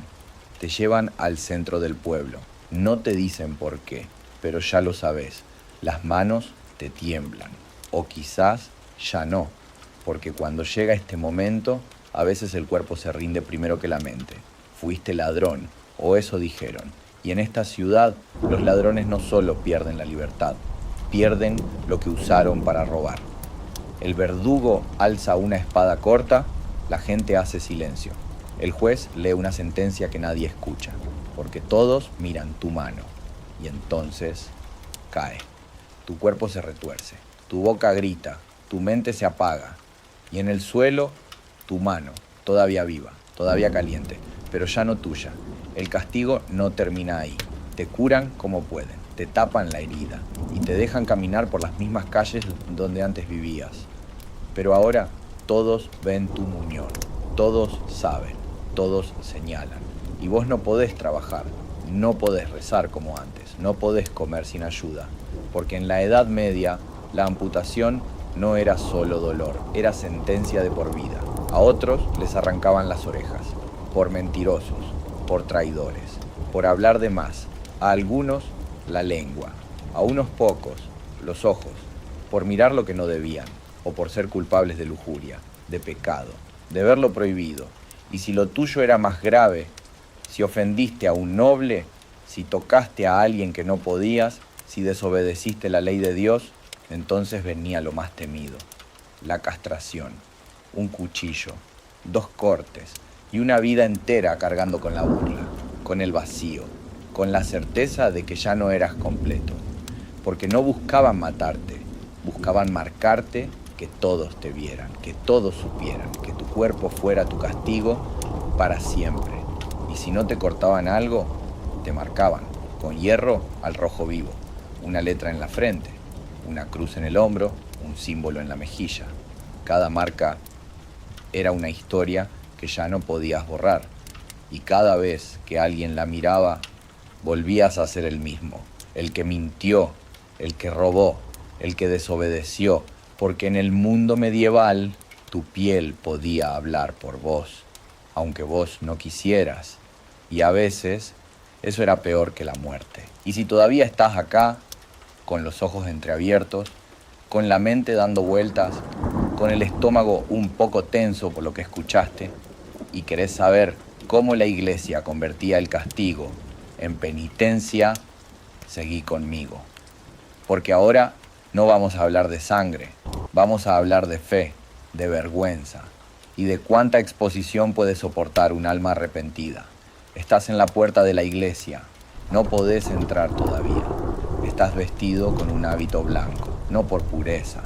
Te llevan al centro del pueblo, no te dicen por qué, pero ya lo sabes, las manos te tiemblan, o quizás ya no, porque cuando llega este momento, a veces el cuerpo se rinde primero que la mente. Fuiste ladrón, o eso dijeron. Y en esta ciudad, los ladrones no solo pierden la libertad, pierden lo que usaron para robar. El verdugo alza una espada corta, la gente hace silencio. El juez lee una sentencia que nadie escucha, porque todos miran tu mano. Y entonces cae. Tu cuerpo se retuerce, tu boca grita, tu mente se apaga. Y en el suelo, tu mano, todavía viva, todavía caliente, pero ya no tuya. El castigo no termina ahí. Te curan como pueden, te tapan la herida y te dejan caminar por las mismas calles donde antes vivías. Pero ahora todos ven tu muñón, todos saben, todos señalan. Y vos no podés trabajar, no podés rezar como antes, no podés comer sin ayuda, porque en la Edad Media la amputación no era solo dolor, era sentencia de por vida. A otros les arrancaban las orejas, por mentirosos, por traidores, por hablar de más. A algunos, la lengua. A unos pocos, los ojos, por mirar lo que no debían, o por ser culpables de lujuria, de pecado, de ver lo prohibido. Y si lo tuyo era más grave, si ofendiste a un noble, si tocaste a alguien que no podías, si desobedeciste la ley de Dios, entonces venía lo más temido, la castración, un cuchillo, 2 cortes y una vida entera cargando con la burla, con el vacío, con la certeza de que ya no eras completo, porque no buscaban matarte, buscaban marcarte, que todos te vieran, que todos supieran, que tu cuerpo fuera tu castigo para siempre. Y si no te cortaban algo, te marcaban, con hierro al rojo vivo, una letra en la frente, una cruz en el hombro, un símbolo en la mejilla. Cada marca era una historia que ya no podías borrar. Y cada vez que alguien la miraba, volvías a ser el mismo. El que mintió, el que robó, el que desobedeció. Porque en el mundo medieval, tu piel podía hablar por vos, aunque vos no quisieras. Y a veces, eso era peor que la muerte. Y si todavía estás acá, con los ojos entreabiertos, con la mente dando vueltas, con el estómago un poco tenso por lo que escuchaste, y querés saber cómo la iglesia convertía el castigo en penitencia, seguí conmigo. Porque ahora no vamos a hablar de sangre, vamos a hablar de fe, de vergüenza, y de cuánta exposición puede soportar un alma arrepentida. Estás en la puerta de la iglesia, no podés entrar todavía. Estás vestido con un hábito blanco, no por pureza,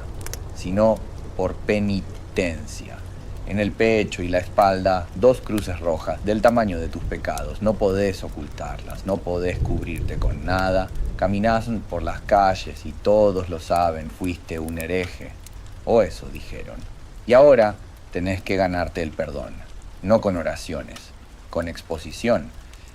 sino por penitencia. En el pecho y la espalda, 2 cruces rojas del tamaño de tus pecados. No podés ocultarlas, no podés cubrirte con nada. Caminás por las calles y todos lo saben, fuiste un hereje. O eso dijeron. Y ahora tenés que ganarte el perdón, no con oraciones, con exposición.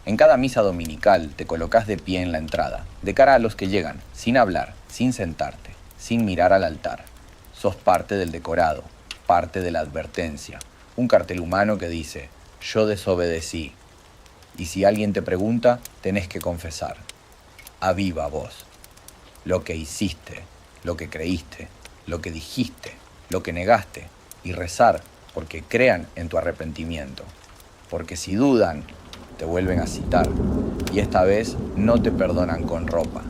En cada misa dominical te colocás de pie en la entrada, de cara a los que llegan, sin hablar, sin sentarte, sin mirar al altar. Sos parte del decorado, parte de la advertencia. Un cartel humano que dice, yo desobedecí. Y si alguien te pregunta, tenés que confesar. A viva voz. Lo que hiciste, lo que creíste, lo que dijiste, lo que negaste. Y rezar porque crean en tu arrepentimiento. Porque si dudan, te vuelven a citar, y esta vez no te perdonan con ropa.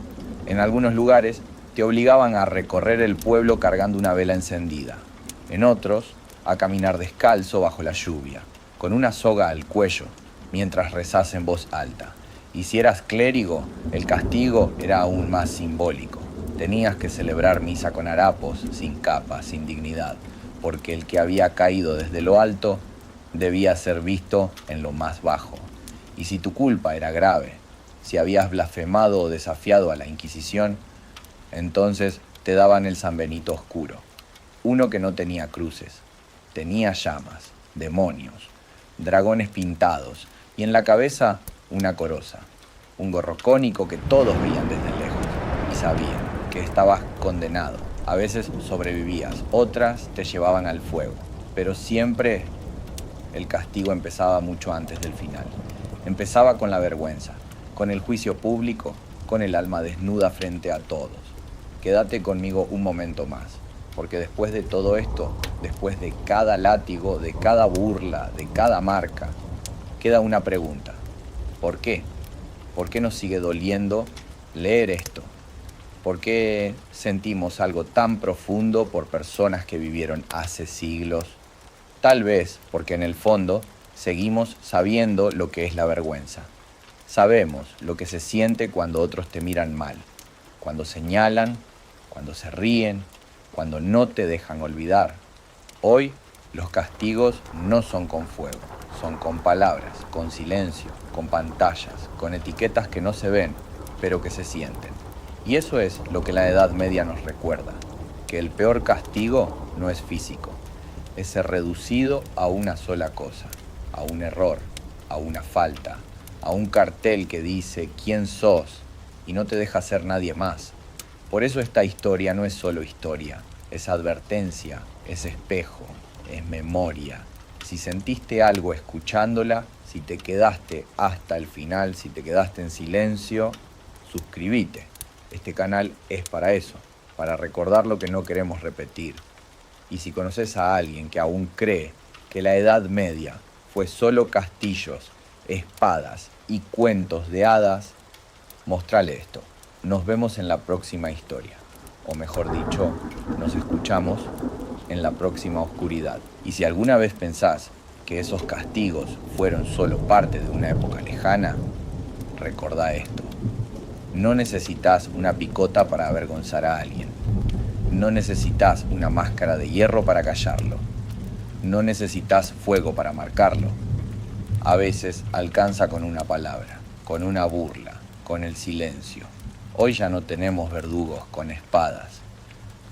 En algunos lugares te obligaban a recorrer el pueblo cargando una vela encendida, en otros a caminar descalzo bajo la lluvia, con una soga al cuello, mientras rezás en voz alta. Y si eras clérigo, el castigo era aún más simbólico. Tenías que celebrar misa con harapos, sin capa, sin dignidad, porque el que había caído desde lo alto debía ser visto en lo más bajo. Y si tu culpa era grave, si habías blasfemado o desafiado a la Inquisición, entonces te daban el San Benito oscuro, uno que no tenía cruces, tenía llamas, demonios, dragones pintados y en la cabeza una coroza, un gorro cónico que todos veían desde lejos y sabían que estabas condenado. A veces sobrevivías, otras te llevaban al fuego, pero siempre el castigo empezaba mucho antes del final. Empezaba con la vergüenza, con el juicio público, con el alma desnuda frente a todos. Quédate conmigo un momento más, porque después de todo esto, después de cada látigo, de cada burla, de cada marca, queda una pregunta. ¿Por qué? ¿Por qué nos sigue doliendo leer esto? ¿Por qué sentimos algo tan profundo por personas que vivieron hace siglos? Tal vez porque en el fondo seguimos sabiendo lo que es la vergüenza. Sabemos lo que se siente cuando otros te miran mal, cuando señalan, cuando se ríen, cuando no te dejan olvidar. Hoy los castigos no son con fuego, son con palabras, con silencio, con pantallas, con etiquetas que no se ven, pero que se sienten. Y eso es lo que la Edad Media nos recuerda, que el peor castigo no es físico, es ser reducido a una sola cosa, a un error, a una falta, a un cartel que dice quién sos y no te deja ser nadie más. Por eso esta historia no es solo historia, es advertencia, es espejo, es memoria. Si sentiste algo escuchándola, si te quedaste hasta el final, si te quedaste en silencio, suscríbete. Este canal es para eso, para recordar lo que no queremos repetir. Y si conoces a alguien que aún cree que la Edad Media fue solo castillos, espadas y cuentos de hadas, mostrale esto. Nos vemos en la próxima historia. O mejor dicho, nos escuchamos en la próxima oscuridad. Y si alguna vez pensás que esos castigos fueron solo parte de una época lejana, recordá esto. No necesitas una picota para avergonzar a alguien. No necesitas una máscara de hierro para callarlo. No necesitas fuego para marcarlo. A veces alcanza con una palabra, con una burla, con el silencio. Hoy ya no tenemos verdugos con espadas,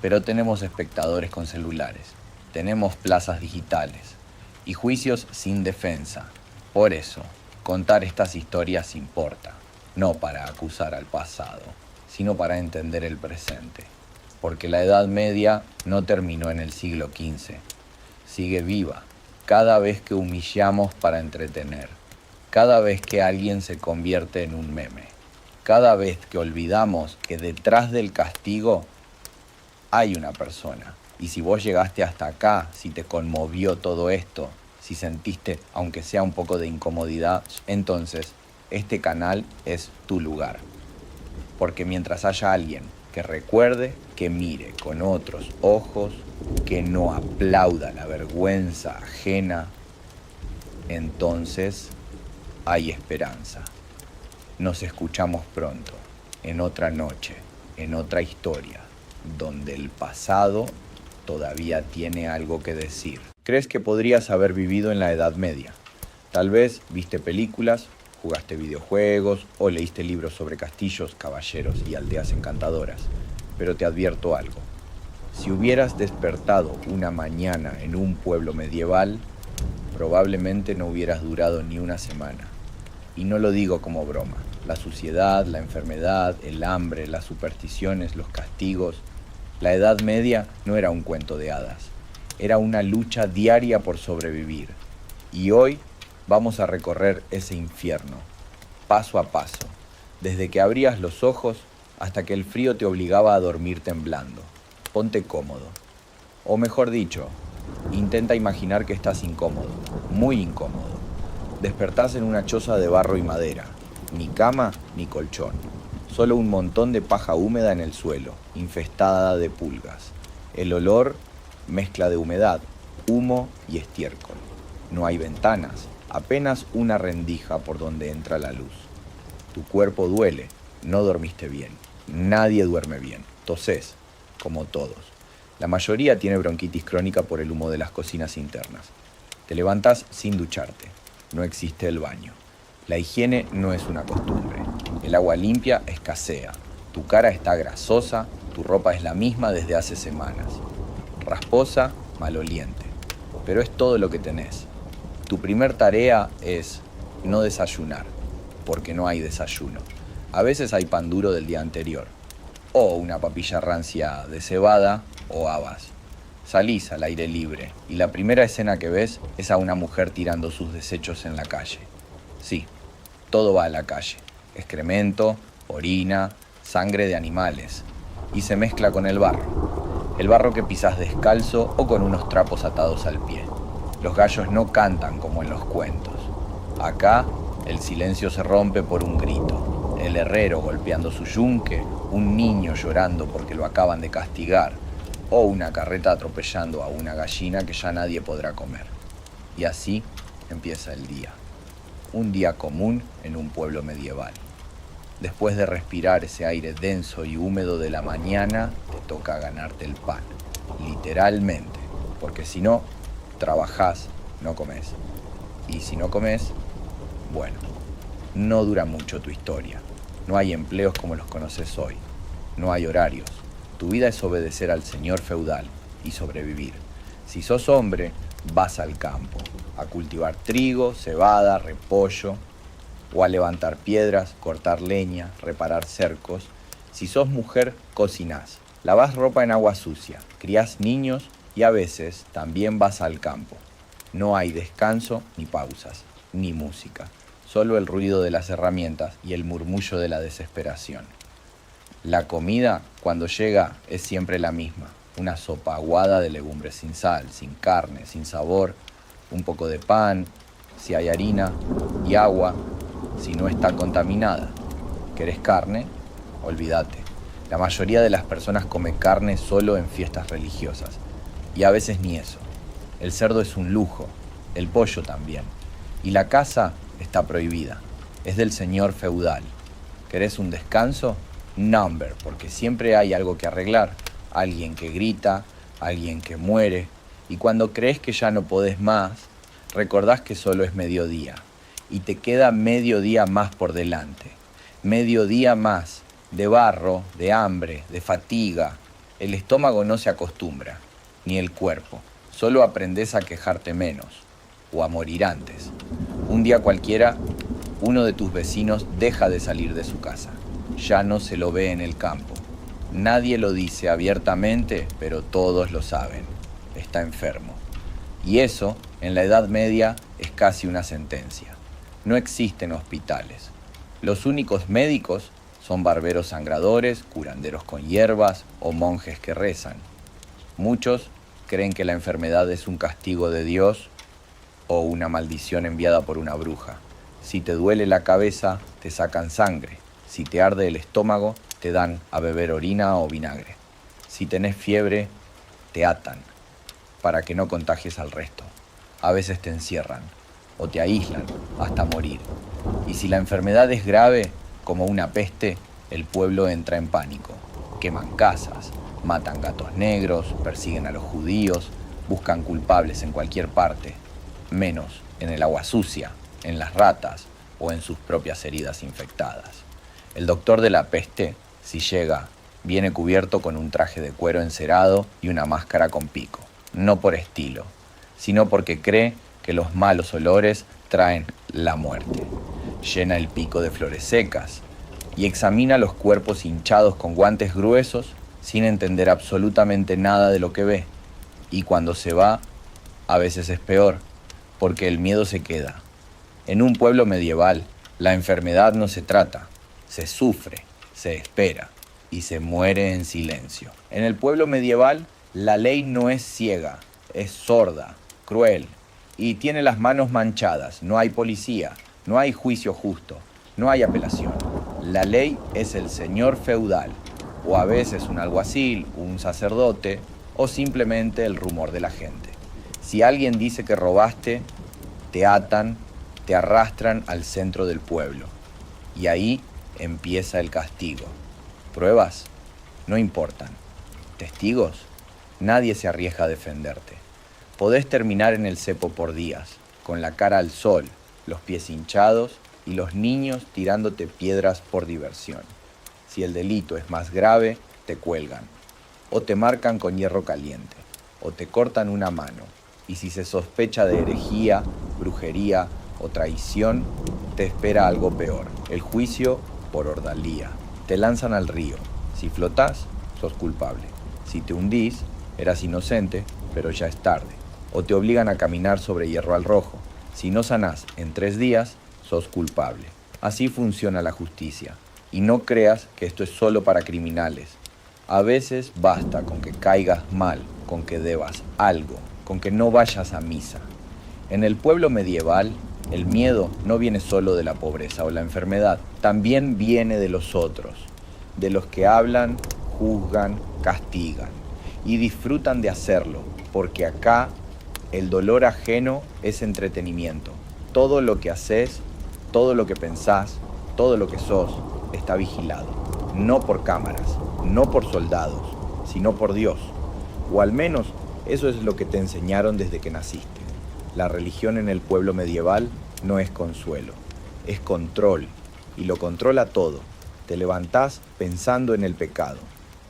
pero tenemos espectadores con celulares. Tenemos plazas digitales y juicios sin defensa. Por eso, contar estas historias importa. No para acusar al pasado, sino para entender el presente. Porque la Edad Media no terminó en el siglo XV. Sigue viva cada vez que humillamos para entretener, cada vez que alguien se convierte en un meme, cada vez que olvidamos que detrás del castigo hay una persona. Y si vos llegaste hasta acá, si te conmovió todo esto, si sentiste aunque sea un poco de incomodidad, entonces este canal es tu lugar. Porque mientras haya alguien que recuerde, que mire con otros ojos, que no aplauda la vergüenza ajena, entonces hay esperanza. Nos escuchamos pronto, en otra noche, en otra historia, donde el pasado todavía tiene algo que decir. ¿Crees que podrías haber vivido en la Edad Media? Tal vez viste películas, jugaste videojuegos o leíste libros sobre castillos, caballeros y aldeas encantadoras. Pero te advierto algo. Si hubieras despertado una mañana en un pueblo medieval, probablemente no hubieras durado ni una semana. Y no lo digo como broma. La suciedad, la enfermedad, el hambre, las supersticiones, los castigos. La Edad Media no era un cuento de hadas. Era una lucha diaria por sobrevivir. Y hoy vamos a recorrer ese infierno, paso a paso, desde que abrías los ojos hasta que el frío te obligaba a dormir temblando. Ponte cómodo. O mejor dicho, intenta imaginar que estás incómodo, muy incómodo. Despertás en una choza de barro y madera, ni cama ni colchón, solo un montón de paja húmeda en el suelo, infestada de pulgas. El olor, mezcla de humedad, humo y estiércol. No hay ventanas, apenas una rendija por donde entra la luz. Tu cuerpo duele, no dormiste bien. Nadie duerme bien. Tosés, como todos. La mayoría tiene bronquitis crónica por el humo de las cocinas internas. Te levantás sin ducharte. No existe el baño. La higiene no es una costumbre. El agua limpia escasea. Tu cara está grasosa, tu ropa es la misma desde hace semanas. Rasposa, maloliente. Pero es todo lo que tenés. Tu primer tarea es no desayunar, porque no hay desayuno. A veces hay pan duro del día anterior, o una papilla rancia de cebada o habas. Salís al aire libre y la primera escena que ves es a una mujer tirando sus desechos en la calle. Sí, todo va a la calle. Excremento, orina, sangre de animales. Y se mezcla con el barro. El barro que pisás descalzo o con unos trapos atados al pie. Los gallos no cantan como en los cuentos. Acá, el silencio se rompe por un grito. El herrero golpeando su yunque, un niño llorando porque lo acaban de castigar, o una carreta atropellando a una gallina que ya nadie podrá comer. Y así empieza el día. Un día común en un pueblo medieval. Después de respirar ese aire denso y húmedo de la mañana, te toca ganarte el pan. Literalmente. Porque si no, trabajás, no comés. Y si no comés, bueno, no dura mucho tu historia. No hay empleos como los conoces hoy. No hay horarios. Tu vida es obedecer al señor feudal y sobrevivir. Si sos hombre, vas al campo, a cultivar trigo, cebada, repollo, o a levantar piedras, cortar leña, reparar cercos. Si sos mujer, cocinás, lavás ropa en agua sucia, criás niños y a veces también vas al campo. No hay descanso ni pausas, ni música, solo el ruido de las herramientas y el murmullo de la desesperación. La comida, cuando llega, es siempre la misma. Una sopa aguada de legumbres sin sal, sin carne, sin sabor, un poco de pan, si hay harina, y agua, si no está contaminada. ¿Querés carne? Olvídate. La mayoría de las personas come carne solo en fiestas religiosas, y a veces ni eso. El cerdo es un lujo, el pollo también. Y la caza está prohibida, es del señor feudal. ¿Querés un descanso? Number, porque siempre hay algo que arreglar, alguien que grita, alguien que muere, y cuando crees que ya no podés más, recordás que solo es mediodía, y te queda medio día más por delante, medio día más de barro, de hambre, de fatiga. El estómago no se acostumbra, ni el cuerpo, solo aprendés a quejarte menos, o a morir antes. Un día cualquiera, uno de tus vecinos deja de salir de su casa. Ya no se lo ve en el campo. Nadie lo dice abiertamente, pero todos lo saben. Está enfermo. Y eso, en la Edad Media, es casi una sentencia. No existen hospitales. Los únicos médicos son barberos sangradores, curanderos con hierbas o monjes que rezan. Muchos creen que la enfermedad es un castigo de Dios o una maldición enviada por una bruja. Si te duele la cabeza, te sacan sangre. Si te arde el estómago, te dan a beber orina o vinagre. Si tenés fiebre, te atan para que no contagies al resto. A veces te encierran o te aíslan hasta morir. Y si la enfermedad es grave, como una peste, el pueblo entra en pánico. Queman casas, matan gatos negros, persiguen a los judíos, buscan culpables en cualquier parte, menos en el agua sucia, en las ratas o en sus propias heridas infectadas. El doctor de la peste, si llega, viene cubierto con un traje de cuero encerado y una máscara con pico. No por estilo, sino porque cree que los malos olores traen la muerte. Llena el pico de flores secas y examina los cuerpos hinchados con guantes gruesos sin entender absolutamente nada de lo que ve. Y cuando se va, a veces es peor, porque el miedo se queda. En un pueblo medieval, la enfermedad no se trata, se sufre, se espera y se muere en silencio. En el pueblo medieval, la ley no es ciega, es sorda, cruel y tiene las manos manchadas. No hay policía, no hay juicio justo, no hay apelación. La ley es el señor feudal, o a veces un alguacil, un sacerdote, o simplemente el rumor de la gente. Si alguien dice que robaste, te atan, te arrastran al centro del pueblo. Y ahí empieza el castigo. ¿Pruebas? no importan. ¿Testigos? Nadie se arriesga a defenderte. Podés terminar en el cepo por días, con la cara al sol, los pies hinchados y los niños tirándote piedras por diversión. Si el delito es más grave, te cuelgan, o te marcan con hierro caliente, o te cortan una mano, y si se sospecha de herejía, brujería o traición, te espera algo peor, el juicio por ordalía. Te lanzan al río. Si flotás, sos culpable. Si te hundís, eras inocente, pero ya es tarde. O te obligan a caminar sobre hierro al rojo. Si no sanás en 3 días, sos culpable. Así funciona la justicia. Y no creas que esto es solo para criminales. A veces basta con que caigas mal, con que debas algo, con que no vayas a misa. En el pueblo medieval, el miedo no viene solo de la pobreza o la enfermedad, también viene de los otros, de los que hablan, juzgan, castigan y disfrutan de hacerlo, porque acá el dolor ajeno es entretenimiento. Todo lo que haces, todo lo que pensás, todo lo que sos, está vigilado, no por cámaras, no por soldados, sino por Dios, o al menos eso es lo que te enseñaron desde que naciste. La religión en el pueblo medieval no es consuelo, es control, y lo controla todo. Te levantás pensando en el pecado,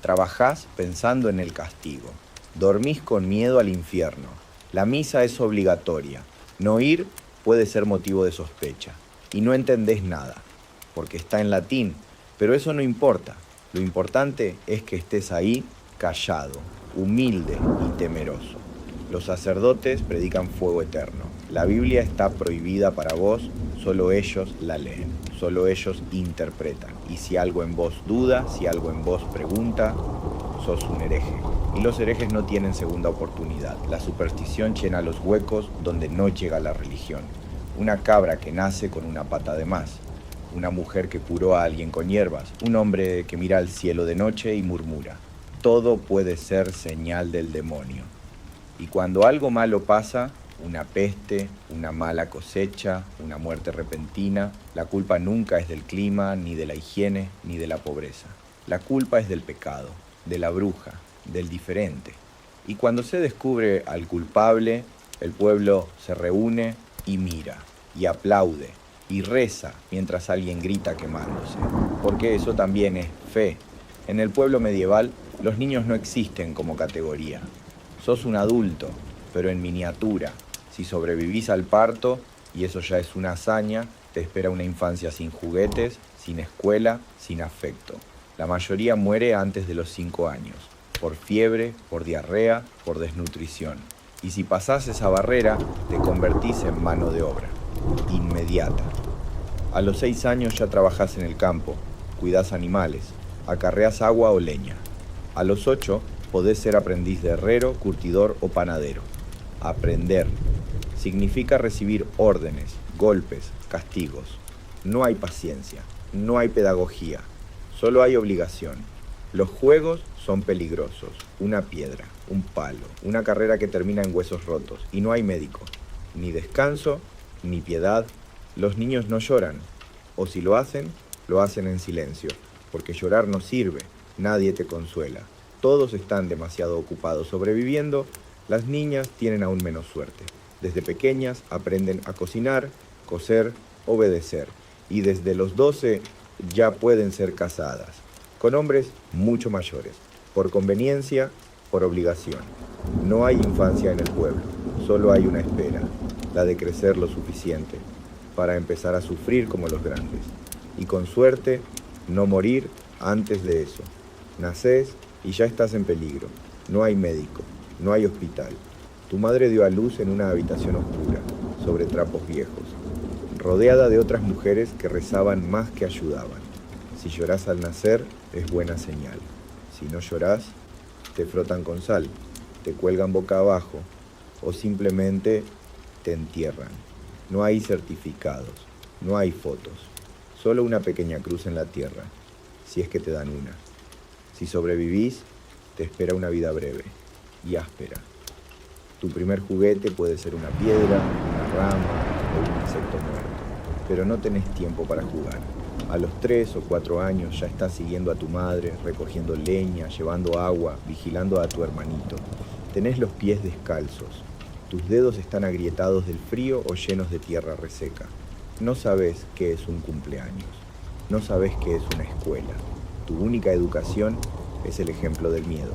trabajás pensando en el castigo, dormís con miedo al infierno. La misa es obligatoria, no ir puede ser motivo de sospecha, y no entendés nada, porque está en latín, pero eso no importa. Lo importante es que estés ahí callado, humilde y temeroso. Los sacerdotes predican fuego eterno. La Biblia está prohibida para vos, solo ellos la leen, solo ellos interpretan. Y si algo en vos duda, si algo en vos pregunta, sos un hereje. Y los herejes no tienen segunda oportunidad. La superstición llena los huecos donde no llega la religión. Una cabra que nace con una pata de más. Una mujer que curó a alguien con hierbas. Un hombre que mira al cielo de noche y murmura. Todo puede ser señal del demonio. Y cuando algo malo pasa, una peste, una mala cosecha, una muerte repentina, la culpa nunca es del clima, ni de la higiene, ni de la pobreza. La culpa es del pecado, de la bruja, del diferente. Y cuando se descubre al culpable, el pueblo se reúne y mira, y aplaude, y reza mientras alguien grita quemándose. Porque eso también es fe. En el pueblo medieval, los niños no existen como categoría. Sos un adulto, pero en miniatura. Si sobrevivís al parto, y eso ya es una hazaña, te espera una infancia sin juguetes, sin escuela, sin afecto. La mayoría muere antes de los 5 años, por fiebre, por diarrea, por desnutrición. Y si pasás esa barrera, te convertís en mano de obra, inmediata. A los 6 años ya trabajás en el campo, cuidás animales, acarreás agua o leña. A los 8 podés ser aprendiz de herrero, curtidor o panadero. Aprender significa recibir órdenes, golpes, castigos. No hay paciencia, no hay pedagogía, solo hay obligación. Los juegos son peligrosos, una piedra, un palo, una carrera que termina en huesos rotos, y no hay médico, ni descanso, ni piedad. Los niños no lloran, o si lo hacen en silencio, porque llorar no sirve, nadie te consuela. Todos están demasiado ocupados sobreviviendo, las niñas tienen aún menos suerte. Desde pequeñas aprenden a cocinar, coser, obedecer, y desde los 12 ya pueden ser casadas, con hombres mucho mayores, por conveniencia, por obligación. No hay infancia en el pueblo, solo hay una espera, la de crecer lo suficiente para empezar a sufrir como los grandes, y con suerte no morir antes de eso. Nacés y ya estás en peligro. No hay médico, no hay hospital. Tu madre dio a luz en una habitación oscura, sobre trapos viejos, rodeada de otras mujeres que rezaban más que ayudaban. Si llorás al nacer, es buena señal. Si no llorás, te frotan con sal, te cuelgan boca abajo o simplemente te entierran. No hay certificados, no hay fotos, solo una pequeña cruz en la tierra, si es que te dan una. Si sobrevivís, te espera una vida breve y áspera. Tu primer juguete puede ser una piedra, una rama o un insecto muerto, pero no tenés tiempo para jugar. A los 3 o 4 años ya estás siguiendo a tu madre, recogiendo leña, llevando agua, vigilando a tu hermanito. Tenés los pies descalzos. Tus dedos están agrietados del frío o llenos de tierra reseca. No sabes qué es un cumpleaños. No sabes qué es una escuela. Tu única educación es el ejemplo del miedo.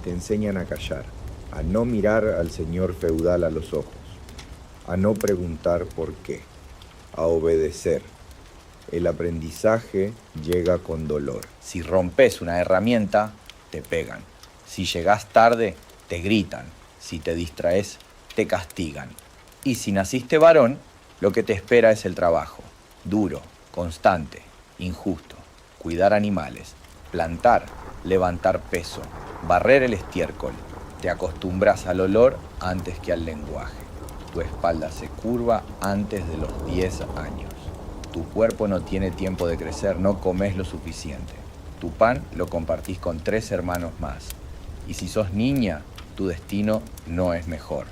Te enseñan a callar, a no mirar al señor feudal a los ojos, a no preguntar por qué, a obedecer. El aprendizaje llega con dolor. Si rompes una herramienta, te pegan. Si llegás tarde, te gritan. Si te distraes, te castigan. Y si naciste varón, lo que te espera es el trabajo. Duro, constante, injusto. Cuidar animales, plantar, levantar peso, barrer el estiércol. Te acostumbras al olor antes que al lenguaje. Tu espalda se curva antes de los 10 años. Tu cuerpo no tiene tiempo de crecer, no comes lo suficiente. Tu pan lo compartís con 3 hermanos más. Y si sos niña, tu destino no es mejor.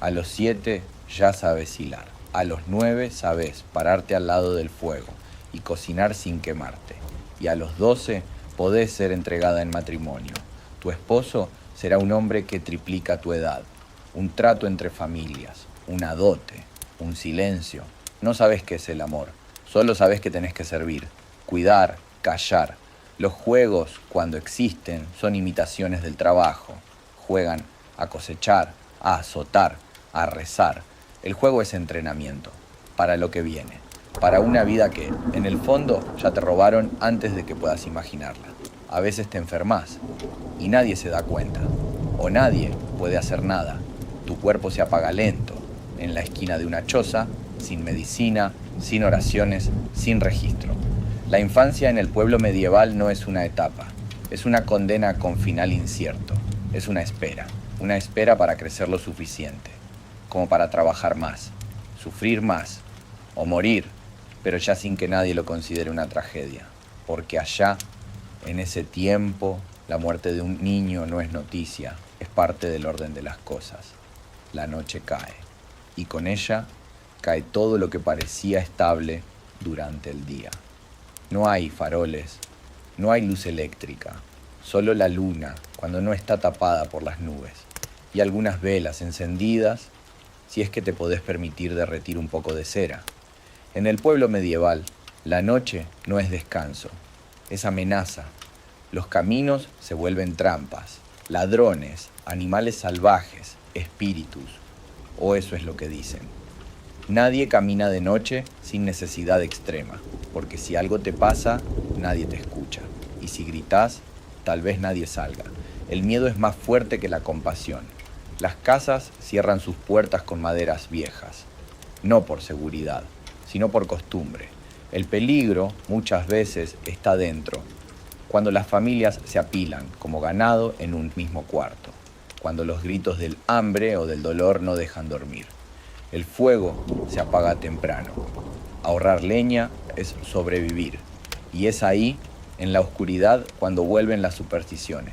A los 7 ya sabes hilar. A los 9 sabes pararte al lado del fuego y cocinar sin quemarte. Y a los 12 podés ser entregada en matrimonio. Tu esposo será un hombre que triplica tu edad. Un trato entre familias, una dote, un silencio. No sabes qué es el amor. Solo sabes que tenés que servir, cuidar, callar. Los juegos, cuando existen, son imitaciones del trabajo. Juegan a cosechar, a azotar, a rezar. El juego es entrenamiento para lo que viene, para una vida que, en el fondo, ya te robaron antes de que puedas imaginarla. A veces te enfermas y nadie se da cuenta, o nadie puede hacer nada. Tu cuerpo se apaga lento, en la esquina de una choza, sin medicina, sin oraciones, sin registro. La infancia en el pueblo medieval no es una etapa, es una condena con final incierto, es una espera para crecer lo suficiente, como para trabajar más, sufrir más, o morir, pero ya sin que nadie lo considere una tragedia, porque allá, en ese tiempo, la muerte de un niño no es noticia, es parte del orden de las cosas. La noche cae, y con ella cae todo lo que parecía estable durante el día. No hay faroles, no hay luz eléctrica, solo la luna cuando no está tapada por las nubes, y algunas velas encendidas si es que te podés permitir derretir un poco de cera. En el pueblo medieval, la noche no es descanso, es amenaza. Los caminos se vuelven trampas, ladrones, animales salvajes, espíritus, o eso es lo que dicen. Nadie camina de noche sin necesidad extrema, porque si algo te pasa, nadie te escucha. Y si gritás, tal vez nadie salga. El miedo es más fuerte que la compasión. Las casas cierran sus puertas con maderas viejas, no por seguridad, sino por costumbre. El peligro muchas veces está dentro, cuando las familias se apilan como ganado en un mismo cuarto, cuando los gritos del hambre o del dolor no dejan dormir. El fuego se apaga temprano. Ahorrar leña es sobrevivir. Y es ahí, en la oscuridad, cuando vuelven las supersticiones.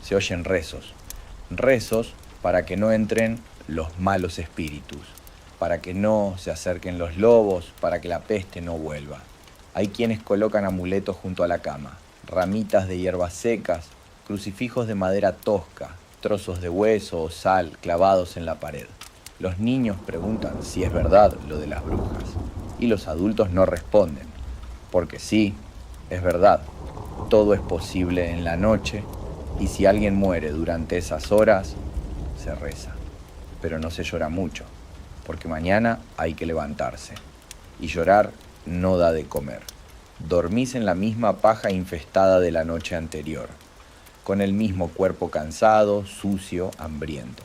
Se oyen rezos. Rezos para que no entren los malos espíritus, para que no se acerquen los lobos, para que la peste no vuelva. Hay quienes colocan amuletos junto a la cama, ramitas de hierbas secas, crucifijos de madera tosca, trozos de hueso o sal clavados en la pared. Los niños preguntan si es verdad lo de las brujas y los adultos no responden, porque sí, es verdad, todo es posible en la noche y si alguien muere durante esas horas, se reza, pero no se llora mucho, porque mañana hay que levantarse y llorar no da de comer. Dormís en la misma paja infestada de la noche anterior, con el mismo cuerpo cansado, sucio, hambriento.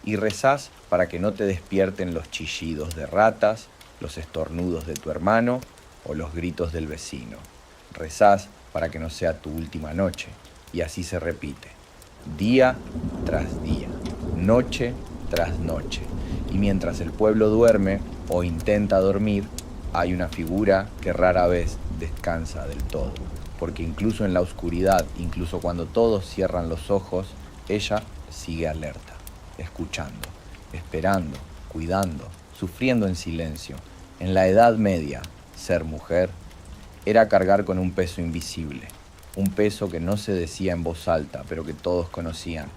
Y rezás para que no te despierten los chillidos de ratas, los estornudos de tu hermano o los gritos del vecino. Rezás para que no sea tu última noche, y así se repite, día tras día, noche tras noche. Y mientras el pueblo duerme o intenta dormir, hay una figura que rara vez descansa del todo, porque incluso en la oscuridad, incluso cuando todos cierran los ojos, ella sigue alerta, escuchando, esperando, cuidando, sufriendo en silencio. En la Edad Media, ser mujer era cargar con un peso invisible, un peso que no se decía en voz alta, pero que todos conocían.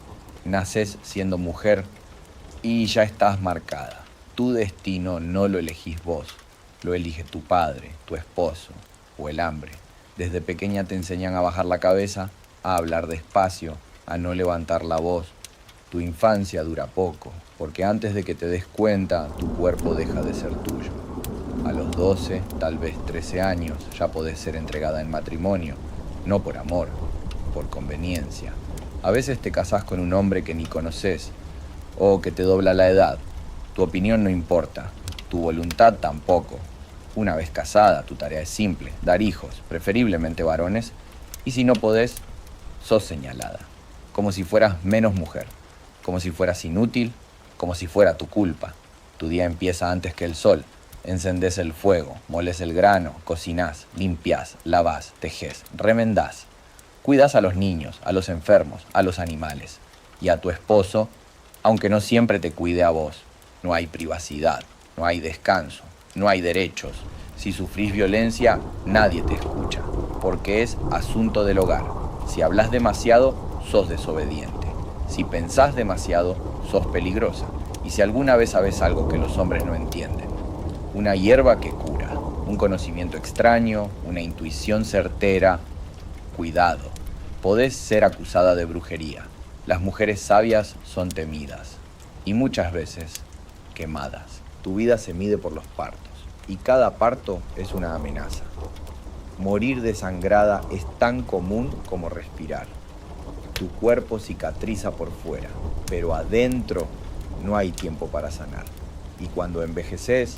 Nacés siendo mujer y ya estás marcada. Tu destino no lo elegís vos, lo elige tu padre, tu esposo o el hambre. Desde pequeña te enseñan a bajar la cabeza, a hablar despacio, a no levantar la voz. Tu infancia dura poco, porque antes de que te des cuenta, tu cuerpo deja de ser tuyo. A los 12, tal vez 13 años, ya podés ser entregada en matrimonio, no por amor, por conveniencia. A veces te casás con un hombre que ni conoces, o que te dobla la edad. Tu opinión no importa, tu voluntad tampoco. Una vez casada, tu tarea es simple, dar hijos, preferiblemente varones, y si no podés, sos señalada, como si fueras menos mujer, como si fueras inútil, como si fuera tu culpa. Tu día empieza antes que el sol. Encendés el fuego, molés el grano, cocinás, limpiás, lavás, tejés, remendás. Cuidás a los niños, a los enfermos, a los animales. Y a tu esposo, aunque no siempre te cuide a vos. No hay privacidad, no hay descanso, no hay derechos. Si sufrís violencia, nadie te escucha, porque es asunto del hogar. Si hablas demasiado, sos desobediente. Si pensás demasiado, sos peligrosa. Y si alguna vez sabes algo que los hombres no entienden, una hierba que cura, un conocimiento extraño, una intuición certera, cuidado, podés ser acusada de brujería. Las mujeres sabias son temidas y muchas veces quemadas. Tu vida se mide por los partos y cada parto es una amenaza. Morir desangrada es tan común como respirar. Tu cuerpo cicatriza por fuera, pero adentro no hay tiempo para sanar. Y cuando envejeces,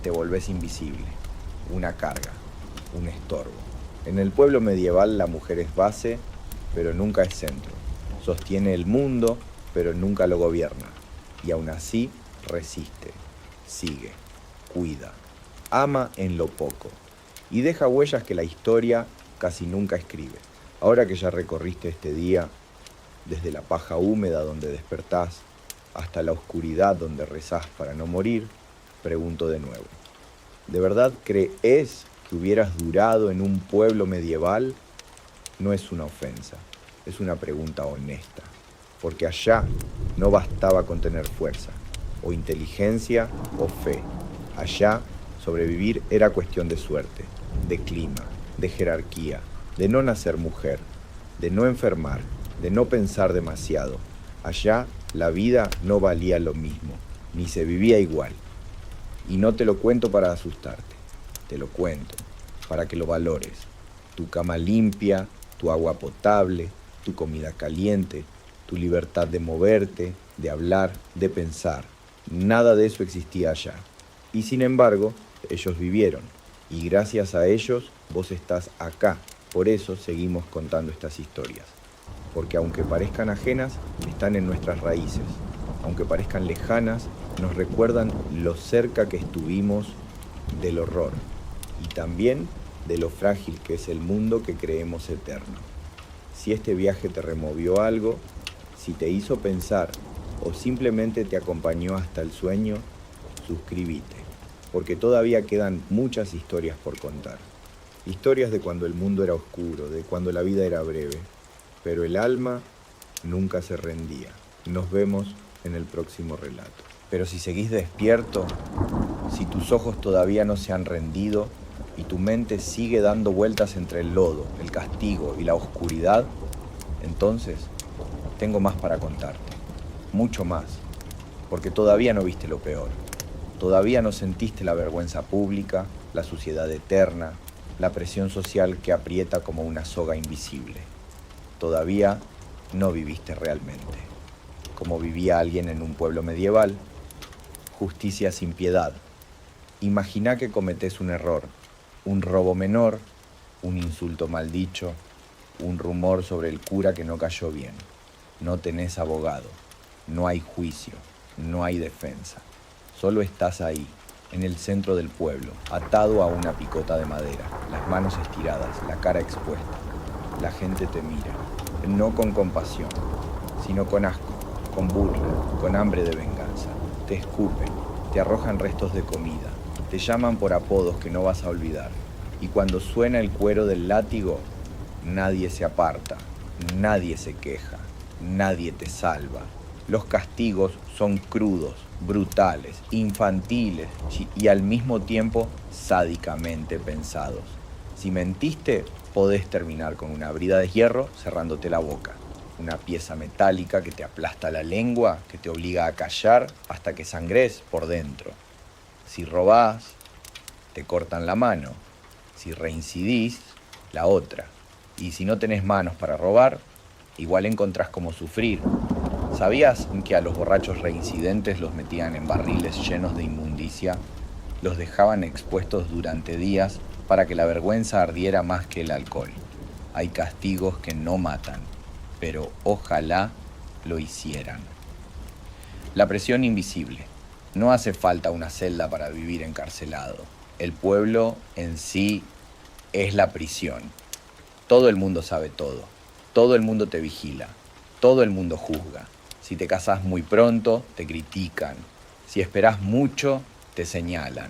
te volvés invisible, una carga, un estorbo. En el pueblo medieval la mujer es base, pero nunca es centro. Sostiene el mundo, pero nunca lo gobierna. Y aún así resiste, sigue, cuida, ama en lo poco y deja huellas que la historia casi nunca escribe. Ahora que ya recorriste este día, desde la paja húmeda donde despertás hasta la oscuridad donde rezás para no morir, pregunto de nuevo. ¿De verdad crees que hubieras durado en un pueblo medieval? No es una ofensa, es una pregunta honesta. Porque allá no bastaba con tener fuerza, o inteligencia, o fe. Allá sobrevivir era cuestión de suerte, de clima, de jerarquía, de no nacer mujer, de no enfermar, de no pensar demasiado. Allá la vida no valía lo mismo, ni se vivía igual. Y no te lo cuento para asustarte, te lo cuento para que lo valores. Tu cama limpia, tu agua potable, tu comida caliente, tu libertad de moverte, de hablar, de pensar. Nada de eso existía allá. Y sin embargo, ellos vivieron. Y gracias a ellos, vos estás acá. Por eso seguimos contando estas historias. Porque aunque parezcan ajenas, están en nuestras raíces. Aunque parezcan lejanas, nos recuerdan lo cerca que estuvimos del horror y también de lo frágil que es el mundo que creemos eterno. Si este viaje te removió algo, si te hizo pensar o simplemente te acompañó hasta el sueño, suscríbete, porque todavía quedan muchas historias por contar. Historias de cuando el mundo era oscuro, de cuando la vida era breve, pero el alma nunca se rendía. Nos vemos en el próximo relato. Pero si seguís despierto, si tus ojos todavía no se han rendido y tu mente sigue dando vueltas entre el lodo, el castigo y la oscuridad, entonces tengo más para contarte, mucho más, porque todavía no viste lo peor, todavía no sentiste la vergüenza pública, la suciedad eterna, la presión social que aprieta como una soga invisible. Todavía no viviste realmente, como vivía alguien en un pueblo medieval. Justicia sin piedad. Imagina que cometés un error, un robo menor, un insulto mal dicho, un rumor sobre el cura que no cayó bien. No tenés abogado, no hay juicio, no hay defensa. Solo estás ahí, en el centro del pueblo, atado a una picota de madera, las manos estiradas, la cara expuesta. La gente te mira, no con compasión, sino con asco, con burla, con hambre de venganza. Te escupen, te arrojan restos de comida, te llaman por apodos que no vas a olvidar. Y cuando suena el cuero del látigo, nadie se aparta, nadie se queja, nadie te salva. Los castigos son crudos, brutales, infantiles y al mismo tiempo sádicamente pensados. Si mentiste, podés terminar con una brida de hierro cerrándote la boca. Una pieza metálica que te aplasta la lengua, que te obliga a callar hasta que sangres por dentro. Si robás, te cortan la mano. Si reincidís, la otra. Y si no tenés manos para robar, igual encontrás cómo sufrir. ¿Sabías que a los borrachos reincidentes los metían en barriles llenos de inmundicia? Los dejaban expuestos durante días para que la vergüenza ardiera más que el alcohol. Hay castigos que no matan, pero ojalá lo hicieran. La presión invisible. No hace falta una celda para vivir encarcelado. El pueblo en sí es la prisión. Todo el mundo sabe todo. Todo el mundo te vigila. Todo el mundo juzga. Si te casás muy pronto, te critican. Si esperás mucho, te señalan.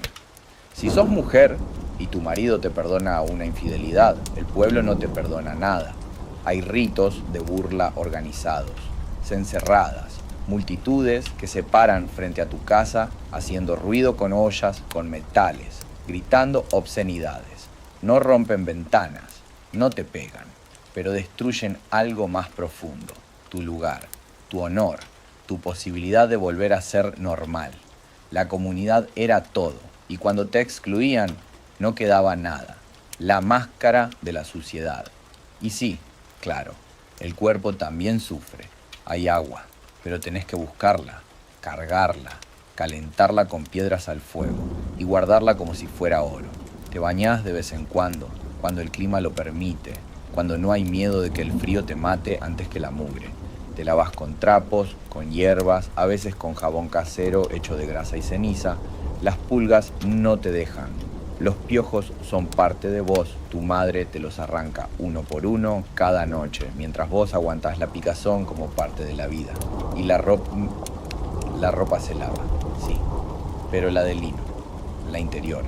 Si sos mujer y tu marido te perdona una infidelidad, el pueblo no te perdona nada. Hay ritos de burla organizados, cencerradas, multitudes que se paran frente a tu casa haciendo ruido con ollas, con metales, gritando obscenidades. No rompen ventanas, no te pegan, pero destruyen algo más profundo, tu lugar, tu honor, tu posibilidad de volver a ser normal. La comunidad era todo, y cuando te excluían, no quedaba nada, la máscara de la suciedad. Y sí, claro, el cuerpo también sufre, hay agua, pero tenés que buscarla, cargarla, calentarla con piedras al fuego y guardarla como si fuera oro. Te bañás de vez en cuando el clima lo permite, cuando no hay miedo de que el frío te mate antes que la mugre. Te lavas con trapos, con hierbas, a veces con jabón casero hecho de grasa y ceniza. Las pulgas no te dejan. Los piojos son parte de vos. Tu madre te los arranca uno por uno cada noche, mientras vos aguantás la picazón como parte de la vida. Y la ropa se lava, sí, pero la de lino, la interior.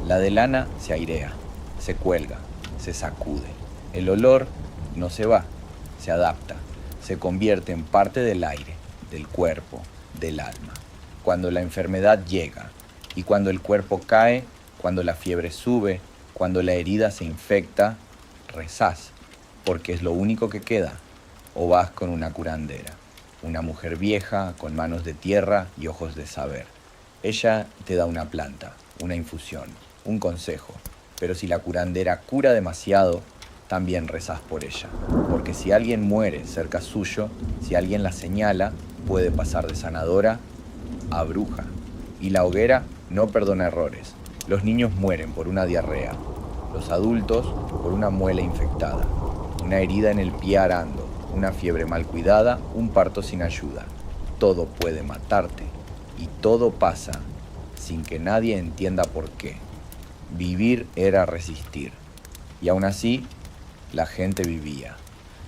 La de lana se airea, se cuelga, se sacude. El olor no se va, se adapta. Se convierte en parte del aire, del cuerpo, del alma. Cuando la enfermedad llega y cuando el cuerpo cae, cuando la fiebre sube, cuando la herida se infecta, rezás, porque es lo único que queda, o vas con una curandera, una mujer vieja con manos de tierra y ojos de saber. Ella te da una planta, una infusión, un consejo, pero si la curandera cura demasiado, también rezás por ella, porque si alguien muere cerca suyo, si alguien la señala, puede pasar de sanadora a bruja. Y la hoguera no perdona errores. Los niños mueren por una diarrea, los adultos por una muela infectada, una herida en el pie arando, una fiebre mal cuidada, un parto sin ayuda. Todo puede matarte y todo pasa sin que nadie entienda por qué. Vivir era resistir, y aún así la gente vivía.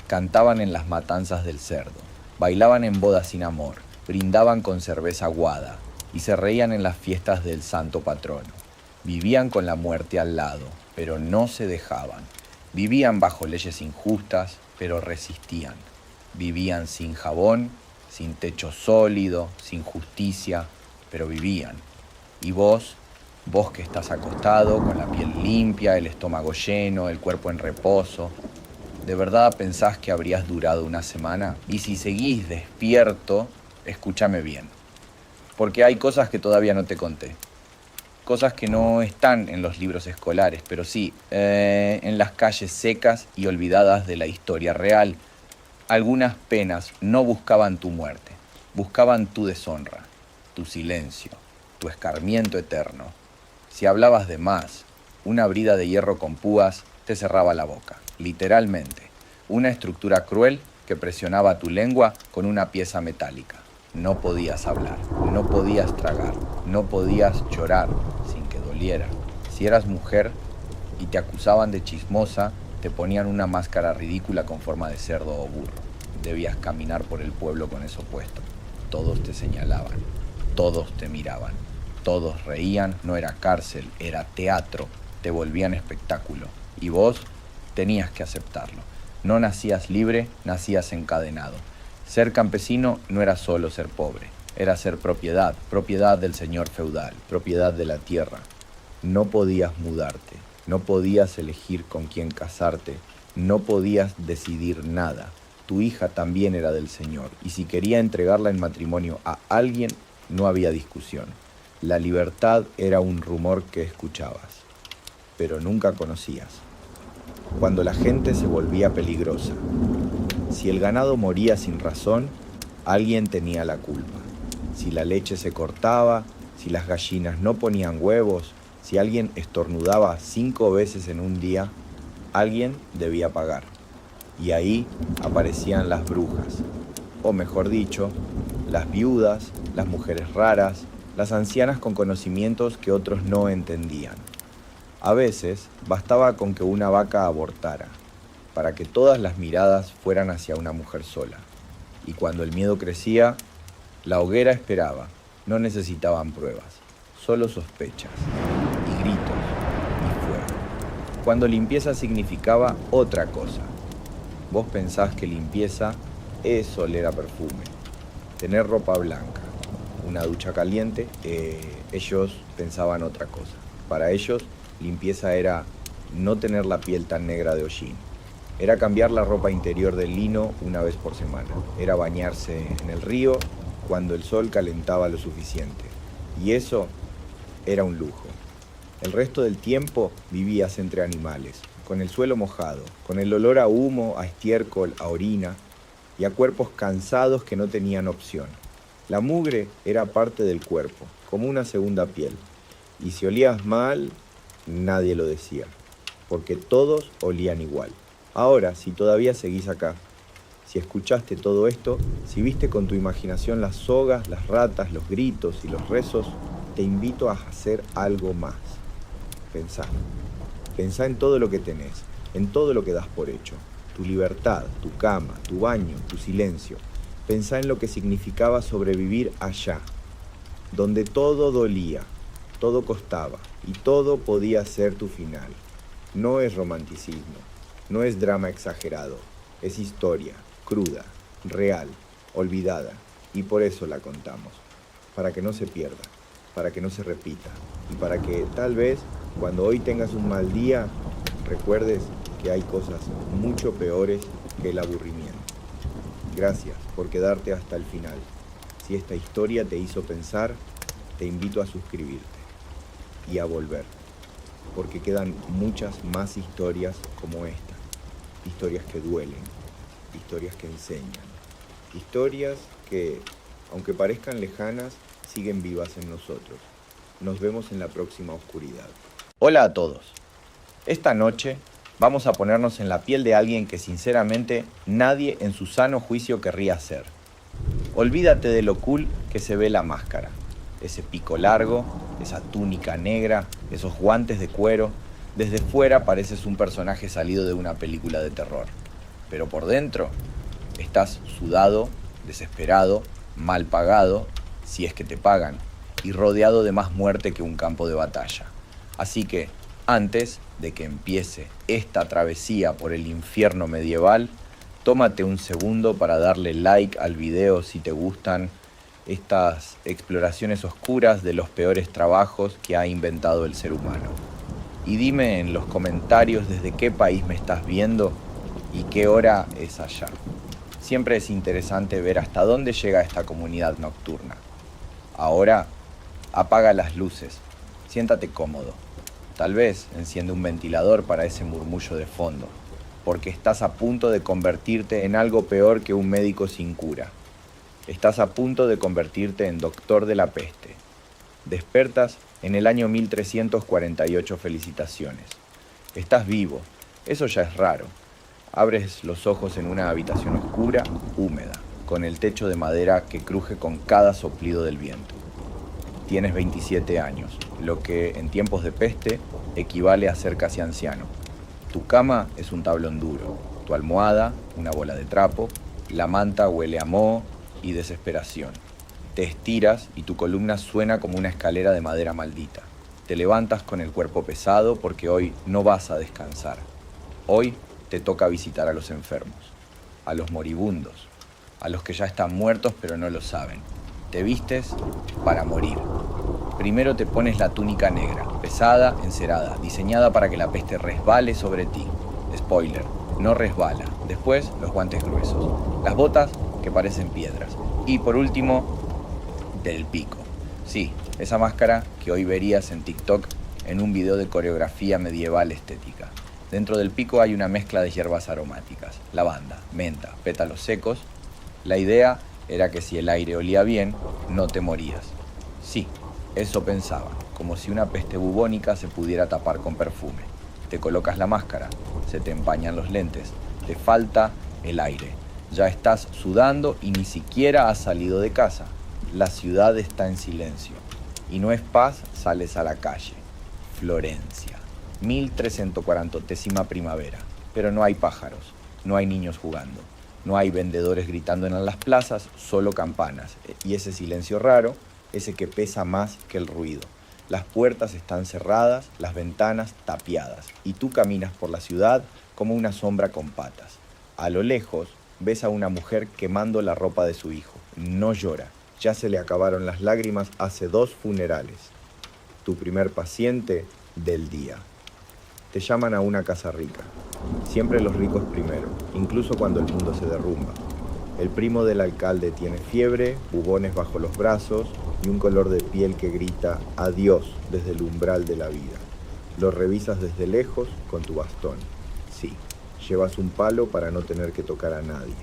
Cantaban en las matanzas del cerdo, bailaban en bodas sin amor, brindaban con cerveza aguada y se reían en las fiestas del santo patrono. Vivían con la muerte al lado, pero no se dejaban. Vivían bajo leyes injustas, pero resistían. Vivían sin jabón, sin techo sólido, sin justicia, pero vivían. Y vos que estás acostado, con la piel limpia, el estómago lleno, el cuerpo en reposo, ¿de verdad pensás que habrías durado una semana? Y si seguís despierto, escúchame bien, porque hay cosas que todavía no te conté. Cosas que no están en los libros escolares, pero sí en las calles secas y olvidadas de la historia real. Algunas penas no buscaban tu muerte, buscaban tu deshonra, tu silencio, tu escarmiento eterno. Si hablabas de más, una brida de hierro con púas te cerraba la boca, literalmente. Una estructura cruel que presionaba tu lengua con una pieza metálica. No podías hablar, no podías tragar, no podías llorar sin que doliera. Si eras mujer y te acusaban de chismosa, te ponían una máscara ridícula con forma de cerdo o burro. Debías caminar por el pueblo con eso puesto. Todos te señalaban, todos te miraban, todos reían, no era cárcel, era teatro. te volvían espectáculo, y vos tenías que aceptarlo. No nacías libre, nacías encadenado. Ser campesino no era solo ser pobre, era ser propiedad, propiedad del señor feudal, propiedad de la tierra. No podías mudarte, no podías elegir con quién casarte, no podías decidir nada. Tu hija también era del señor, y si quería entregarla en matrimonio a alguien, no había discusión. La libertad era un rumor que escuchabas, pero nunca conocías. Cuando la gente se volvía peligrosa, si el ganado moría sin razón, alguien tenía la culpa. Si la leche se cortaba, si las gallinas no ponían huevos, si alguien estornudaba 5 veces en un día, alguien debía pagar. Y ahí aparecían las brujas, o mejor dicho, las viudas, las mujeres raras, las ancianas con conocimientos que otros no entendían. A veces bastaba con que una vaca abortara, para que todas las miradas fueran hacia una mujer sola. Y cuando el miedo crecía, la hoguera esperaba, no necesitaban pruebas, solo sospechas, y gritos, y fuego. Cuando limpieza significaba otra cosa. Vos pensás que limpieza es oler a perfume, tener ropa blanca, una ducha caliente. Ellos pensaban otra cosa. Para ellos, limpieza era no tener la piel tan negra de hollín. Era cambiar la ropa interior de lino una vez por semana. Era bañarse en el río cuando el sol calentaba lo suficiente. Y eso era un lujo. El resto del tiempo vivías entre animales, con el suelo mojado, con el olor a humo, a estiércol, a orina y a cuerpos cansados que no tenían opción. La mugre era parte del cuerpo, como una segunda piel. Y si olías mal, nadie lo decía, porque todos olían igual. Ahora, si todavía seguís acá, si escuchaste todo esto, si viste con tu imaginación las sogas, las ratas, los gritos y los rezos, te invito a hacer algo más. Pensá. Pensá en todo lo que tenés, en todo lo que das por hecho. Tu libertad, tu cama, tu baño, tu silencio. Pensá en lo que significaba sobrevivir allá, donde todo dolía, todo costaba y todo podía ser tu final. No es romanticismo, no es drama exagerado, es historia, cruda, real, olvidada, y por eso la contamos, para que no se pierda, para que no se repita, y para que tal vez cuando hoy tengas un mal día, recuerdes que hay cosas mucho peores que el aburrimiento. Gracias por quedarte hasta el final. Si esta historia te hizo pensar, te invito a suscribirte y a volver, porque quedan muchas más historias como esta. Historias que duelen, historias que enseñan, historias que, aunque parezcan lejanas, siguen vivas en nosotros. Nos vemos en la próxima oscuridad. Hola a todos. Esta noche vamos a ponernos en la piel de alguien que sinceramente nadie en su sano juicio querría ser. Olvídate de lo cool que se ve la máscara. Ese pico largo, esa túnica negra, esos guantes de cuero. Desde fuera pareces un personaje salido de una película de terror. Pero por dentro estás sudado, desesperado, mal pagado, si es que te pagan, y rodeado de más muerte que un campo de batalla. Así que, antes de que empiece esta travesía por el infierno medieval, tómate un segundo para darle like al video si te gustan estas exploraciones oscuras de los peores trabajos que ha inventado el ser humano. Y dime en los comentarios desde qué país me estás viendo y qué hora es allá. Siempre es interesante ver hasta dónde llega esta comunidad nocturna. Ahora, apaga las luces, siéntate cómodo. Tal vez enciende un ventilador para ese murmullo de fondo, porque estás a punto de convertirte en algo peor que un médico sin cura. Estás a punto de convertirte en doctor de la peste. Despertas en el año 1348, felicitaciones. Estás vivo, eso ya es raro. Abres los ojos en una habitación oscura, húmeda, con el techo de madera que cruje con cada soplido del viento. Tienes 27 años, lo que en tiempos de peste equivale a ser casi anciano. Tu cama es un tablón duro, tu almohada una bola de trapo, la manta huele a moho y desesperación. Te estiras y tu columna suena como una escalera de madera maldita. Te levantas con el cuerpo pesado porque hoy no vas a descansar. Hoy te toca visitar a los enfermos, a los moribundos, a los que ya están muertos pero no lo saben. Te vistes para morir. Primero te pones la túnica negra, pesada, encerada, diseñada para que la peste resbale sobre ti. Spoiler, no resbala. Después, los guantes gruesos, las botas que parecen piedras. Y por último, del pico. Sí, esa máscara que hoy verías en TikTok en un video de coreografía medieval estética. Dentro del pico hay una mezcla de hierbas aromáticas, lavanda, menta, pétalos secos. La idea era que si el aire olía bien, no te morías. Sí, eso pensaban, como si una peste bubónica se pudiera tapar con perfume. Te colocas la máscara, se te empañan los lentes, te falta el aire. Ya estás sudando y ni siquiera has salido de casa. La ciudad está en silencio. Y no es paz, sales a la calle. Florencia, 1340ª primavera. Pero no hay pájaros, no hay niños jugando, no hay vendedores gritando en las plazas, solo campanas. Y ese silencio raro, ese que pesa más que el ruido. Las puertas están cerradas, las ventanas tapiadas, y tú caminas por la ciudad como una sombra con patas. A lo lejos ves a una mujer quemando la ropa de su hijo. No llora, ya se le acabaron las lágrimas hace 2 funerales. Tu primer paciente del día. Te llaman a una casa rica. Siempre los ricos primero, incluso cuando el mundo se derrumba. El primo del alcalde tiene fiebre, bubones bajo los brazos y un color de piel que grita adiós desde el umbral de la vida. Lo revisas desde lejos con tu bastón. Sí, llevas un palo para no tener que tocar a nadie.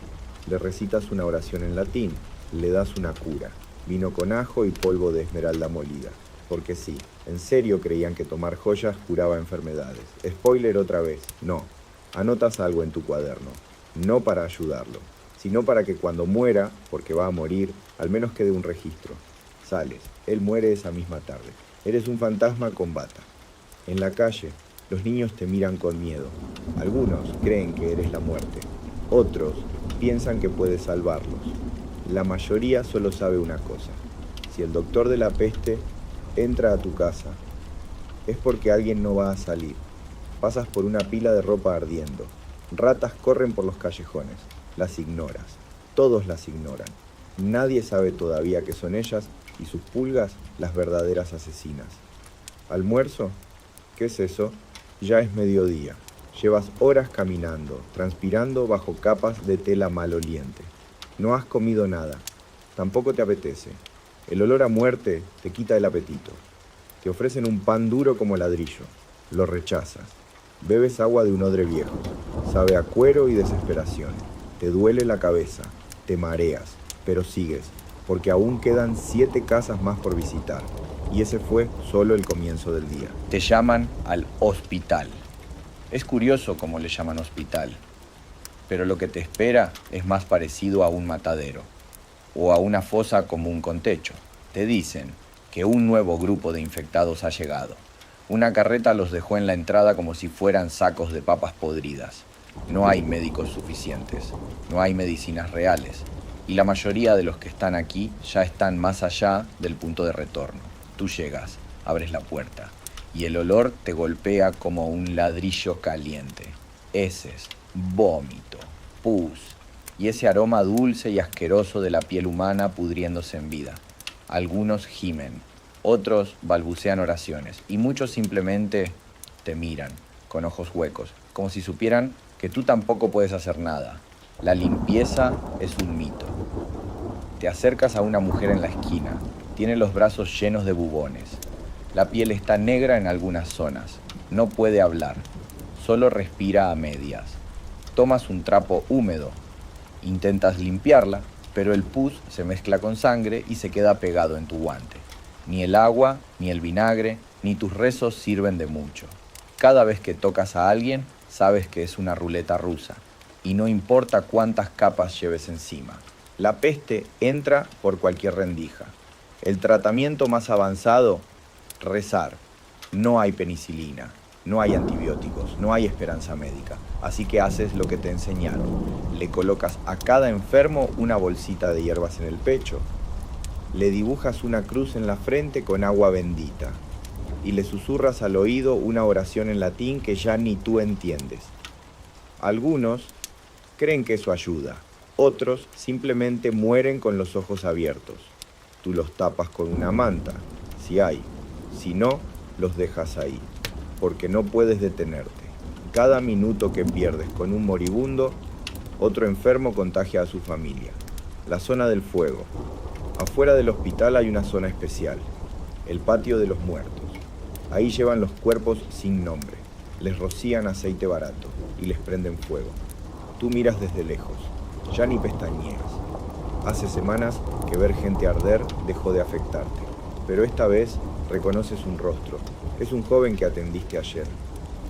Le recitas una oración en latín, le das una cura, vino con ajo y polvo de esmeralda molida. Porque sí, en serio creían que tomar joyas curaba enfermedades. Spoiler otra vez, no. Anotas algo en tu cuaderno, no para ayudarlo, sino para que cuando muera, porque va a morir, al menos quede un registro. Sales, él muere esa misma tarde. Eres un fantasma con bata. En la calle, los niños te miran con miedo. Algunos creen que eres la muerte. Otros piensan que puedes salvarlos. La mayoría solo sabe una cosa. Si el doctor de la peste entra a tu casa, es porque alguien no va a salir. Pasas por una pila de ropa ardiendo. Ratas corren por los callejones. Las ignoras. Todos las ignoran. Nadie sabe todavía que son ellas y sus pulgas las verdaderas asesinas. ¿Almuerzo? ¿Qué es eso? Ya es mediodía. Llevas horas caminando, transpirando bajo capas de tela maloliente. No has comido nada. Tampoco te apetece. El olor a muerte te quita el apetito. Te ofrecen un pan duro como ladrillo. Lo rechazas. Bebes agua de un odre viejo. Sabe a cuero y desesperación. Te duele la cabeza. Te mareas. Pero sigues, porque aún quedan 7 casas más por visitar. Y ese fue solo el comienzo del día. Te llaman al hospital. Es curioso cómo le llaman hospital. Pero lo que te espera es más parecido a un matadero. O a una fosa común con techo. Te dicen que un nuevo grupo de infectados ha llegado. Una carreta los dejó en la entrada como si fueran sacos de papas podridas. No hay médicos suficientes, no hay medicinas reales, y la mayoría de los que están aquí ya están más allá del punto de retorno. Tú llegas, abres la puerta, y el olor te golpea como un ladrillo caliente. Heces, vómito, pus, y ese aroma dulce y asqueroso de la piel humana pudriéndose en vida. Algunos gimen, otros balbucean oraciones, y muchos simplemente te miran, con ojos huecos, como si supieran que tú tampoco puedes hacer nada. La limpieza es un mito. Te acercas a una mujer en la esquina, tiene los brazos llenos de bubones. La piel está negra en algunas zonas, no puede hablar, solo respira a medias. Tomas un trapo húmedo, intentas limpiarla, pero el pus se mezcla con sangre y se queda pegado en tu guante. Ni el agua, ni el vinagre, ni tus rezos sirven de mucho. Cada vez que tocas a alguien, sabes que es una ruleta rusa, y no importa cuántas capas lleves encima. La peste entra por cualquier rendija. El tratamiento más avanzado, rezar. No hay penicilina, no hay antibióticos, no hay esperanza médica. Así que haces lo que te enseñaron. Le colocas a cada enfermo una bolsita de hierbas en el pecho. Le dibujas una cruz en la frente con agua bendita. y le susurras al oído una oración en latín que ya ni tú entiendes. Algunos creen que eso ayuda, otros simplemente mueren con los ojos abiertos. Tú los tapas con una manta, si hay, si no, los dejas ahí, porque no puedes detenerte. Cada minuto que pierdes con un moribundo, otro enfermo contagia a su familia. La zona del fuego. Afuera del hospital hay una zona especial, el patio de los muertos. Ahí llevan los cuerpos sin nombre, les rocían aceite barato y les prenden fuego. Tú miras desde lejos, ya ni pestañeas. Hace semanas que ver gente arder dejó de afectarte, pero esta vez reconoces un rostro. Es un joven que atendiste ayer.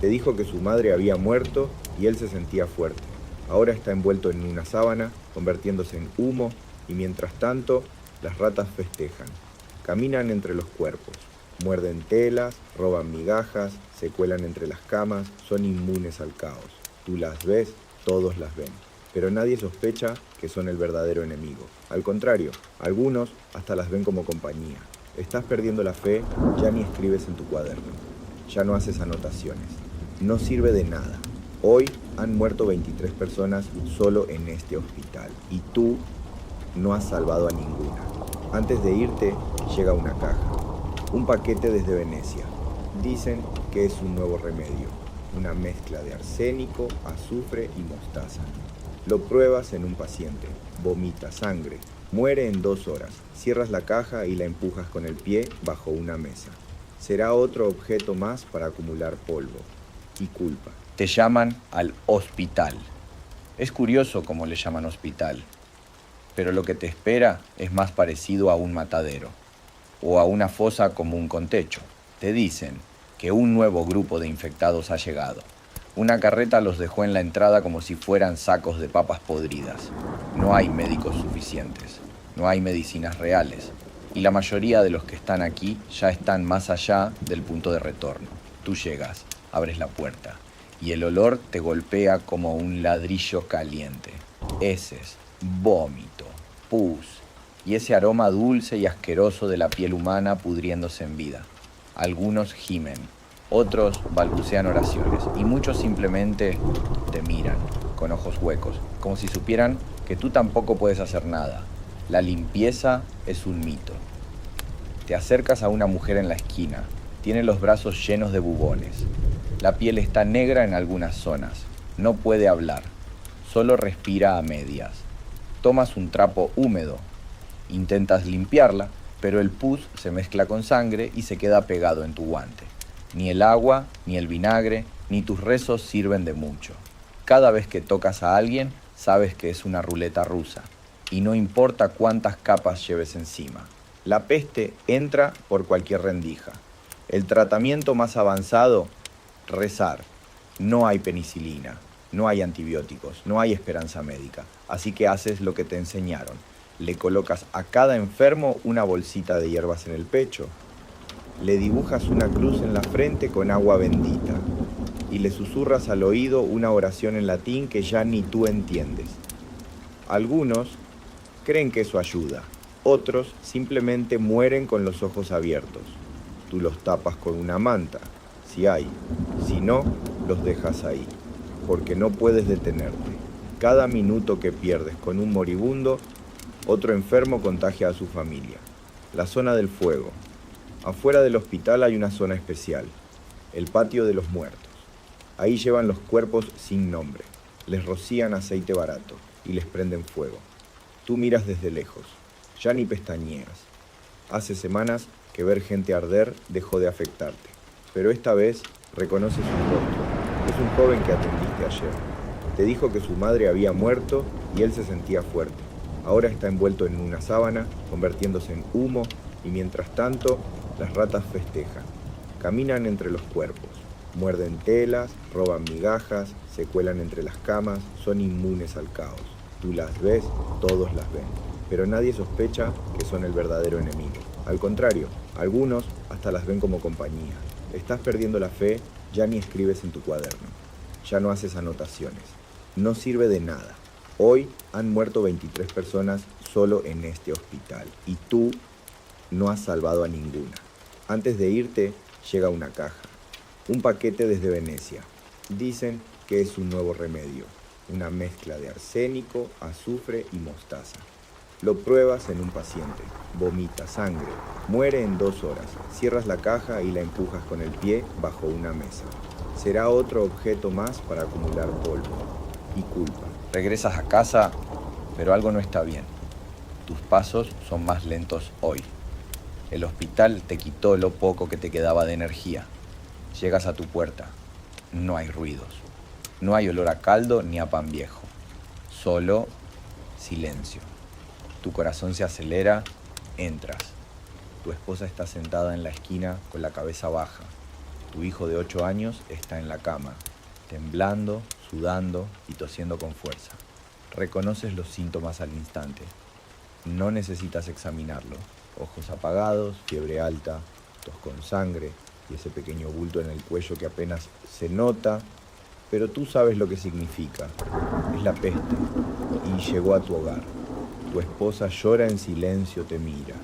Te dijo que su madre había muerto y él se sentía fuerte. Ahora está envuelto en una sábana, convirtiéndose en humo, y mientras tanto, las ratas festejan. Caminan entre los cuerpos, muerden telas, roban migajas, se cuelan entre las camas, son inmunes al caos. Tú las ves, todos las ven. Pero nadie sospecha que son el verdadero enemigo. Al contrario, algunos hasta las ven como compañía. Estás perdiendo la fe, ya ni escribes en tu cuaderno. Ya no haces anotaciones. No sirve de nada. Hoy han muerto 23 personas solo en este hospital. Y tú no has salvado a ninguna. Antes de irte, llega una caja. Un paquete desde Venecia. Dicen que es un nuevo remedio. Una mezcla de arsénico, azufre y mostaza. Lo pruebas en un paciente. Vomita sangre. Muere en 2 horas. Cierras la caja y la empujas con el pie bajo una mesa. Será otro objeto más para acumular polvo y culpa. Te llaman al hospital. Es curioso cómo le llaman hospital, pero lo que te espera es más parecido a un matadero o a una fosa común con techo. Te dicen que un nuevo grupo de infectados ha llegado. Una carreta los dejó en la entrada como si fueran sacos de papas podridas. No hay médicos suficientes, no hay medicinas reales, y la mayoría de los que están aquí ya están más allá del punto de retorno. Tú llegas, abres la puerta, y el olor te golpea como un ladrillo caliente. Heces, vómito, pus, y ese aroma dulce y asqueroso de la piel humana pudriéndose en vida. Algunos gimen, otros balbucean oraciones, y muchos simplemente te miran con ojos huecos, como si supieran que tú tampoco puedes hacer nada. La limpieza es un mito. Te acercas a una mujer en la esquina. Tiene los brazos llenos de bubones. La piel está negra en algunas zonas. No puede hablar. Solo respira a medias. Tomas un trapo húmedo. Intentas limpiarla, pero el pus se mezcla con sangre y se queda pegado en tu guante. Ni el agua, ni el vinagre, ni tus rezos sirven de mucho. Cada vez que tocas a alguien, sabes que es una ruleta rusa. Y no importa cuántas capas lleves encima. La peste entra por cualquier rendija. El tratamiento más avanzado, rezar. No hay penicilina, no hay antibióticos, no hay esperanza médica. Así que haces lo que te enseñaron. Le colocas a cada enfermo una bolsita de hierbas en el pecho. Le dibujas una cruz en la frente con agua bendita. Y le susurras al oído una oración en latín que ya ni tú entiendes. Algunos creen que eso ayuda. Otros simplemente mueren con los ojos abiertos. Tú los tapas con una manta, si hay. Si no, los dejas ahí, porque no puedes detenerte. Cada minuto que pierdes con un moribundo, otro enfermo contagia a su familia. La zona del fuego. Afuera del hospital hay una zona especial, el patio de los muertos. Ahí llevan los cuerpos sin nombre. Les rocían aceite barato y les prenden fuego. Tú miras desde lejos, ya ni pestañeas. Hace semanas que ver gente arder dejó de afectarte, pero esta vez reconoces un rostro. Es un joven que atendiste ayer. Te dijo que su madre había muerto y él se sentía fuerte. Ahora está envuelto en una sábana, convirtiéndose en humo, y mientras tanto, las ratas festejan. Caminan entre los cuerpos, muerden telas, roban migajas, se cuelan entre las camas, son inmunes al caos. Tú las ves, todos las ven. Pero nadie sospecha que son el verdadero enemigo. Al contrario, algunos hasta las ven como compañía. Estás perdiendo la fe, ya ni escribes en tu cuaderno. Ya no haces anotaciones. No sirve de nada. Hoy han muerto 23 personas solo en este hospital. Y tú no has salvado a ninguna. Antes de irte, llega una caja. Un paquete desde Venecia. Dicen que es un nuevo remedio, una mezcla de arsénico, azufre y mostaza. Lo pruebas en un paciente, vomita sangre, muere en 2 horas, cierras la caja y la empujas con el pie bajo una mesa. Será otro objeto más para acumular polvo y culpa. Regresas a casa, pero algo no está bien. Tus pasos son más lentos hoy. El hospital te quitó lo poco que te quedaba de energía. Llegas a tu puerta. No hay ruidos. No hay olor a caldo ni a pan viejo. Solo silencio. Tu corazón se acelera, entras. Tu esposa está sentada en la esquina con la cabeza baja. Tu hijo de 8 años está en la cama, temblando, sudando y tosiendo con fuerza. Reconoces los síntomas al instante. No necesitas examinarlo. Ojos apagados, fiebre alta, tos con sangre y ese pequeño bulto en el cuello que apenas se nota, pero tú sabes lo que significa. Es la peste y llegó a tu hogar. Tu esposa llora en silencio, te mira.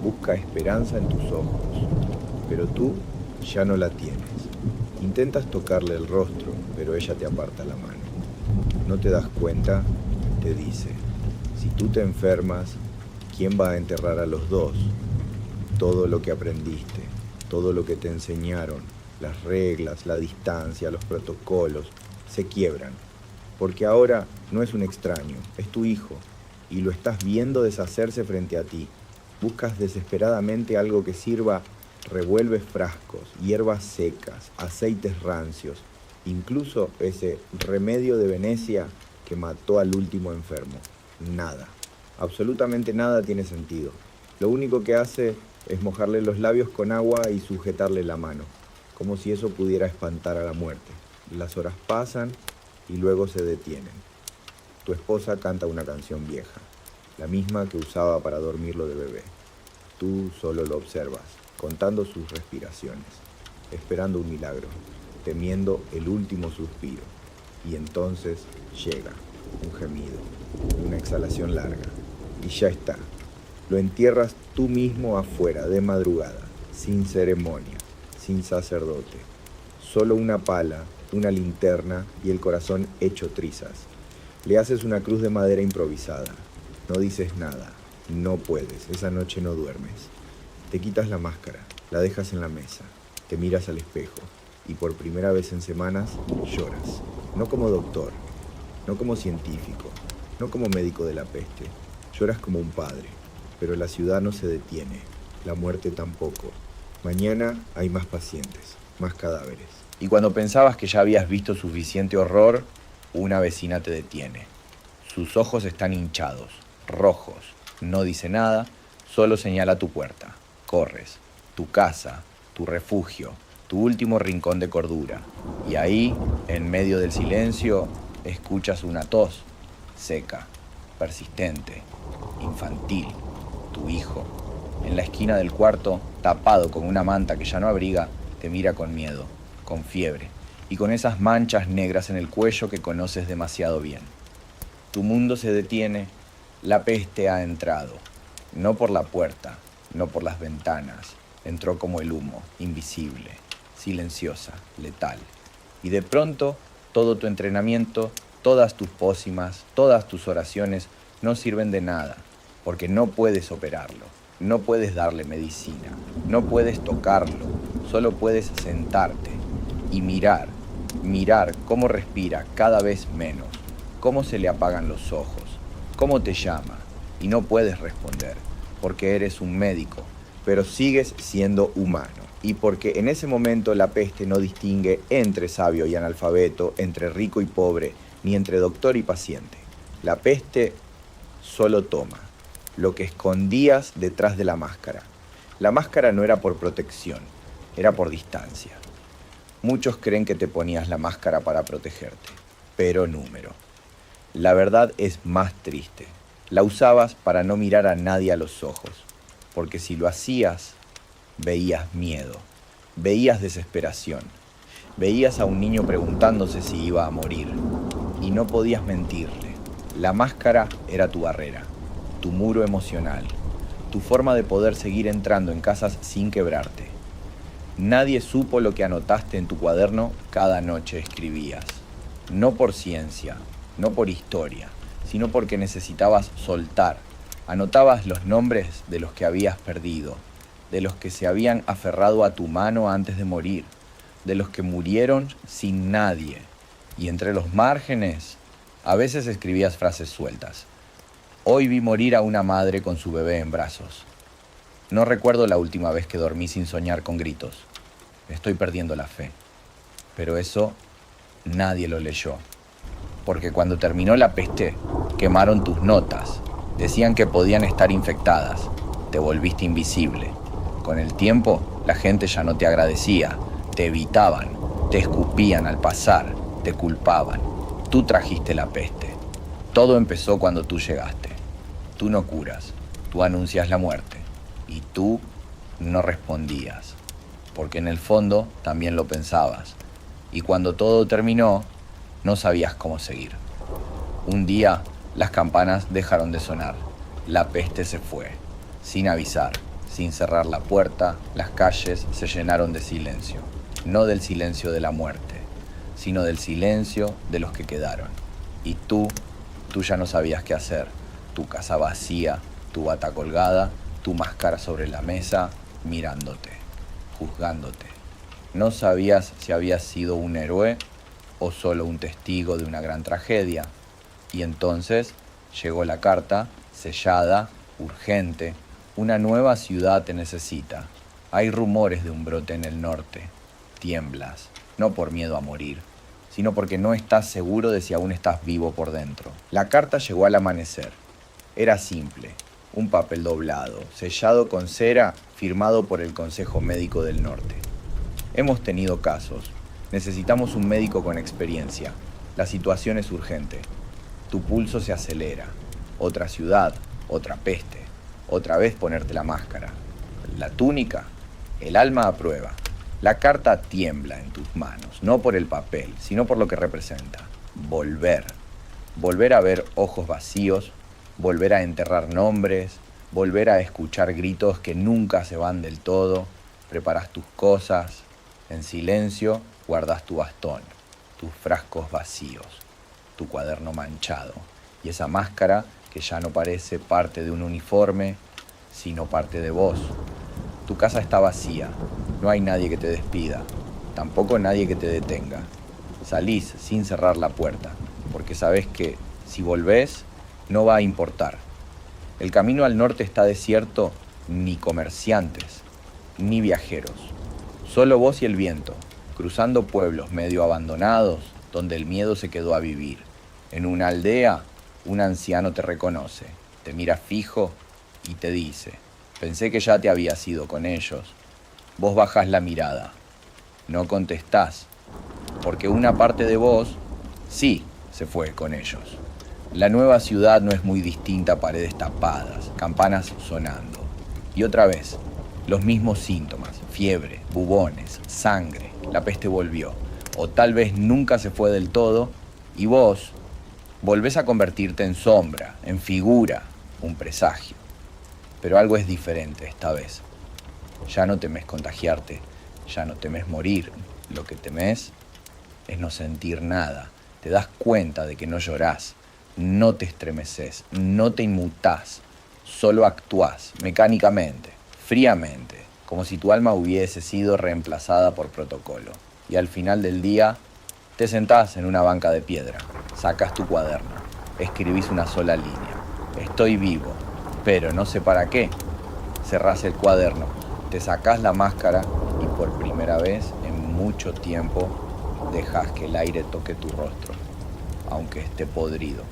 Busca esperanza en tus ojos, pero tú ya no la tienes. Intentas tocarle el rostro, pero ella te aparta la mano. No te das cuenta, te dice, si tú te enfermas, ¿quién va a enterrar a los dos? Todo lo que aprendiste, todo lo que te enseñaron, las reglas, la distancia, los protocolos, se quiebran. Porque ahora no es un extraño, es tu hijo, y lo estás viendo deshacerse frente a ti. Buscas desesperadamente algo que sirva, revuelves frascos, hierbas secas, aceites rancios, incluso ese remedio de Venecia que mató al último enfermo. Nada, absolutamente nada tiene sentido. Lo único que hace es mojarle los labios con agua y sujetarle la mano, como si eso pudiera espantar a la muerte. Las horas pasan y luego se detienen. Tu esposa canta una canción vieja, la misma que usaba para dormirlo de bebé. Tú solo lo observas, contando sus respiraciones, esperando un milagro, temiendo el último suspiro. Y entonces llega un gemido, una exhalación larga, y ya está. Lo entierras tú mismo afuera, de madrugada, sin ceremonia, sin sacerdote. Solo una pala, una linterna y el corazón hecho trizas. Le haces una cruz de madera improvisada. No dices nada, no puedes, esa noche no duermes. Te quitas la máscara, la dejas en la mesa, te miras al espejo y por primera vez en semanas lloras. No como doctor, no como científico, no como médico de la peste. Lloras como un padre, pero la ciudad no se detiene, la muerte tampoco. Mañana hay más pacientes, más cadáveres. Y cuando pensabas que ya habías visto suficiente horror, una vecina te detiene. Sus ojos están hinchados, rojos. No dice nada, solo señala tu puerta. Corres, tu casa, tu refugio, tu último rincón de cordura. Y ahí, en medio del silencio, escuchas una tos, seca, persistente, infantil. Tu hijo, en la esquina del cuarto, tapado con una manta que ya no abriga, te mira con miedo, con fiebre, y con esas manchas negras en el cuello que conoces demasiado bien. Tu mundo se detiene, la peste ha entrado, no por la puerta, no por las ventanas, entró como el humo, invisible, silenciosa, letal. Y de pronto, todo tu entrenamiento, todas tus pócimas, todas tus oraciones no sirven de nada, porque no puedes operarlo, no puedes darle medicina, no puedes tocarlo, solo puedes sentarte y mirar cómo respira cada vez menos, cómo se le apagan los ojos, cómo te llama, y no puedes responder, porque eres un médico, pero sigues siendo humano, y porque en ese momento la peste no distingue entre sabio y analfabeto, entre rico y pobre, ni entre doctor y paciente. La peste solo toma lo que escondías detrás de la máscara. La máscara no era por protección, era por distancia. Muchos creen que te ponías la máscara para protegerte, pero número. La verdad es más triste. La usabas para no mirar a nadie a los ojos, porque si lo hacías, veías miedo, veías desesperación, veías a un niño preguntándose si iba a morir, y no podías mentirle. La máscara era tu barrera, tu muro emocional, tu forma de poder seguir entrando en casas sin quebrarte. Nadie supo lo que anotaste en tu cuaderno cada noche escribías. No por ciencia, no por historia, sino porque necesitabas soltar. Anotabas los nombres de los que habías perdido, de los que se habían aferrado a tu mano antes de morir, de los que murieron sin nadie. Y entre los márgenes, a veces escribías frases sueltas. Hoy vi morir a una madre con su bebé en brazos. No recuerdo la última vez que dormí sin soñar con gritos. Estoy perdiendo la fe. Pero eso nadie lo leyó. Porque cuando terminó la peste, quemaron tus notas. Decían que podían estar infectadas. Te volviste invisible. Con el tiempo, la gente ya no te agradecía. Te evitaban. Te escupían al pasar. Te culpaban. Tú trajiste la peste. Todo empezó cuando tú llegaste. Tú no curas. Tú anuncias la muerte. Y tú no respondías. Porque en el fondo también lo pensabas. Y cuando todo terminó, no sabías cómo seguir. Un día, las campanas dejaron de sonar. La peste se fue. Sin avisar, sin cerrar la puerta, las calles se llenaron de silencio. No del silencio de la muerte, sino del silencio de los que quedaron. Y tú ya no sabías qué hacer. Tu casa vacía, tu bata colgada, tu máscara sobre la mesa, mirándote, juzgándote. No sabías si habías sido un héroe o solo un testigo de una gran tragedia. Y entonces llegó la carta, sellada, urgente. Una nueva ciudad te necesita. Hay rumores de un brote en el norte. Tiemblas, no por miedo a morir, sino porque no estás seguro de si aún estás vivo por dentro. La carta llegó al amanecer. Era simple, un papel doblado, sellado con cera, firmado por el Consejo Médico del Norte. Hemos tenido casos. Necesitamos un médico con experiencia. La situación es urgente. Tu pulso se acelera. Otra ciudad, otra peste. Otra vez ponerte la máscara. La túnica, el alma a prueba. La carta tiembla en tus manos, no por el papel, sino por lo que representa. Volver. Volver a ver ojos vacíos, volver a enterrar nombres, volver a escuchar gritos que nunca se van del todo. Preparas tus cosas. En silencio guardas tu bastón, tus frascos vacíos, tu cuaderno manchado y esa máscara que ya no parece parte de un uniforme, sino parte de vos. Tu casa está vacía, no hay nadie que te despida, tampoco nadie que te detenga. Salís sin cerrar la puerta, porque sabés que si volvés no va a importar. El camino al norte está desierto, ni comerciantes, ni viajeros. Solo vos y el viento, cruzando pueblos medio abandonados, donde el miedo se quedó a vivir. En una aldea, un anciano te reconoce, te mira fijo y te dice: pensé que ya te habías ido con ellos. Vos bajás la mirada, no contestás, porque una parte de vos sí se fue con ellos. La nueva ciudad no es muy distinta a paredes tapadas, campanas sonando. Y otra vez, los mismos síntomas, fiebre, bubones, sangre, la peste volvió. O tal vez nunca se fue del todo y vos volvés a convertirte en sombra, en figura, un presagio. Pero algo es diferente esta vez. Ya no temes contagiarte, ya no temes morir. Lo que temes es no sentir nada. Te das cuenta de que no llorás, no te estremeces, no te inmutás, solo actuás mecánicamente, fríamente, como si tu alma hubiese sido reemplazada por protocolo. Y al final del día, te sentás en una banca de piedra, sacás tu cuaderno, escribís una sola línea. Estoy vivo, pero no sé para qué. Cerrás el cuaderno, te sacás la máscara y por primera vez en mucho tiempo dejás que el aire toque tu rostro, aunque esté podrido,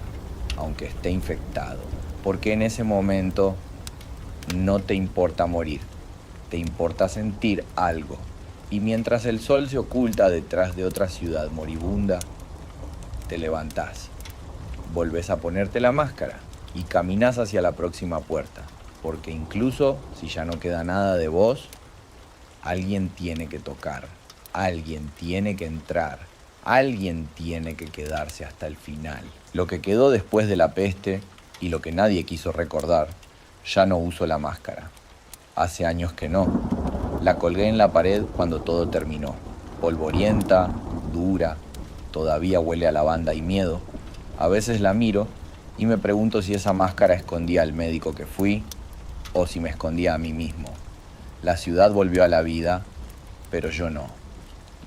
aunque esté infectado, porque en ese momento no te importa morir, te importa sentir algo. Y mientras el sol se oculta detrás de otra ciudad moribunda, te levantás, volvés a ponerte la máscara y caminás hacia la próxima puerta, porque incluso si ya no queda nada de vos, alguien tiene que tocar, alguien tiene que entrar, alguien tiene que quedarse hasta el final. Lo que quedó después de la peste y lo que nadie quiso recordar, ya no uso la máscara. Hace años que no. La colgué en la pared cuando todo terminó. Polvorienta, dura, todavía huele a lavanda y miedo. A veces la miro y me pregunto si esa máscara escondía al médico que fui o si me escondía a mí mismo. La ciudad volvió a la vida, pero yo no.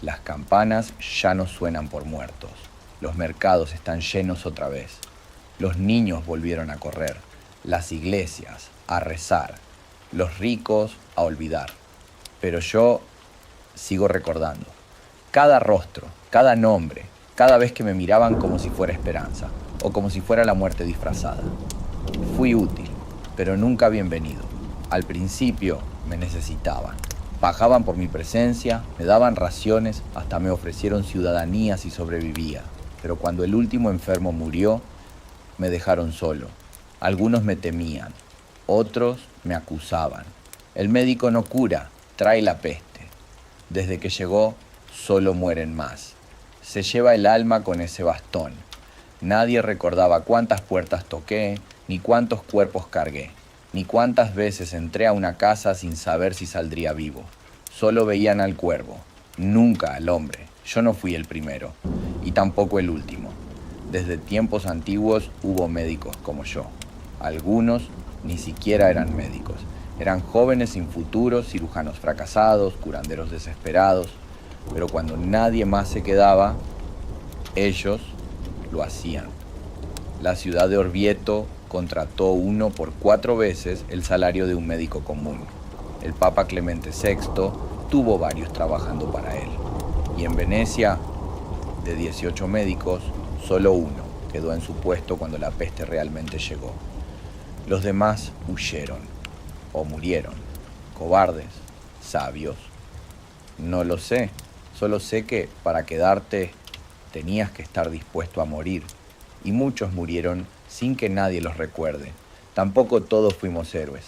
Las campanas ya no suenan por muertos. Los mercados están llenos otra vez. Los niños volvieron a correr. Las iglesias a rezar. Los ricos a olvidar. Pero yo sigo recordando. Cada rostro, cada nombre, cada vez que me miraban como si fuera esperanza o como si fuera la muerte disfrazada. Fui útil, pero nunca bienvenido. Al principio me necesitaban. Pagaban por mi presencia, me daban raciones, hasta me ofrecieron ciudadanía si sobrevivía. Pero cuando el último enfermo murió, me dejaron solo. Algunos me temían, otros me acusaban. El médico no cura, trae la peste. Desde que llegó, solo mueren más. Se lleva el alma con ese bastón. Nadie recordaba cuántas puertas toqué, ni cuántos cuerpos cargué, ni cuántas veces entré a una casa sin saber si saldría vivo. Solo veían al cuervo, nunca al hombre. Yo no fui el primero, y tampoco el último. Desde tiempos antiguos hubo médicos como yo. Algunos ni siquiera eran médicos. Eran jóvenes sin futuro, cirujanos fracasados, curanderos desesperados. Pero cuando nadie más se quedaba, ellos lo hacían. La ciudad de Orvieto contrató 1 por 4 veces el salario de un médico común. El Papa Clemente VI tuvo varios trabajando para él. Y en Venecia, de 18 médicos, solo 1 quedó en su puesto cuando la peste realmente llegó. Los demás huyeron o murieron, cobardes, sabios. No lo sé, solo sé que para quedarte tenías que estar dispuesto a morir. Y muchos murieron sin que nadie los recuerde. Tampoco todos fuimos héroes.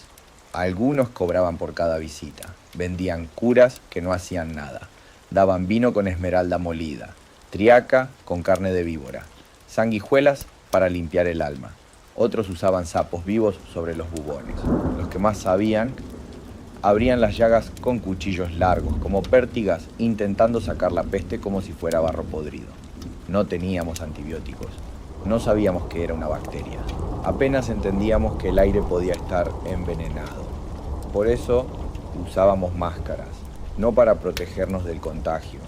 Algunos cobraban por cada visita. Vendían curas que no hacían nada. Daban vino con esmeralda molida, triaca con carne de víbora, sanguijuelas para limpiar el alma. Otros usaban sapos vivos sobre los bubones. Los que más sabían abrían las llagas con cuchillos largos, como pértigas, intentando sacar la peste como si fuera barro podrido. No teníamos antibióticos. No sabíamos que era una bacteria. Apenas entendíamos que el aire podía estar envenenado. Por eso usábamos máscaras, no para protegernos del contagio,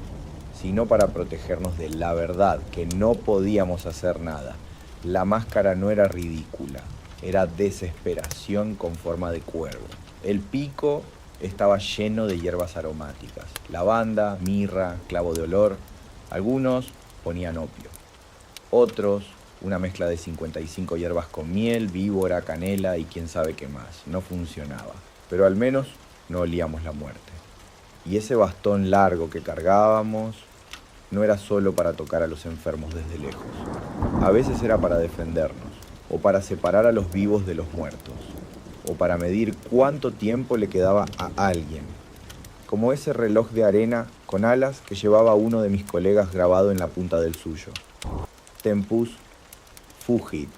sino para protegernos de la verdad, que no podíamos hacer nada. La máscara no era ridícula, era desesperación con forma de cuervo. El pico estaba lleno de hierbas aromáticas, lavanda, mirra, clavo de olor. Algunos ponían opio, otros una mezcla de 55 hierbas con miel, víbora, canela y quién sabe qué más. No funcionaba, pero al menos no olíamos la muerte. Y ese bastón largo que cargábamos no era solo para tocar a los enfermos desde lejos. A veces era para defendernos, o para separar a los vivos de los muertos, o para medir cuánto tiempo le quedaba a alguien. Como ese reloj de arena con alas que llevaba uno de mis colegas grabado en la punta del suyo. Tempus fugit.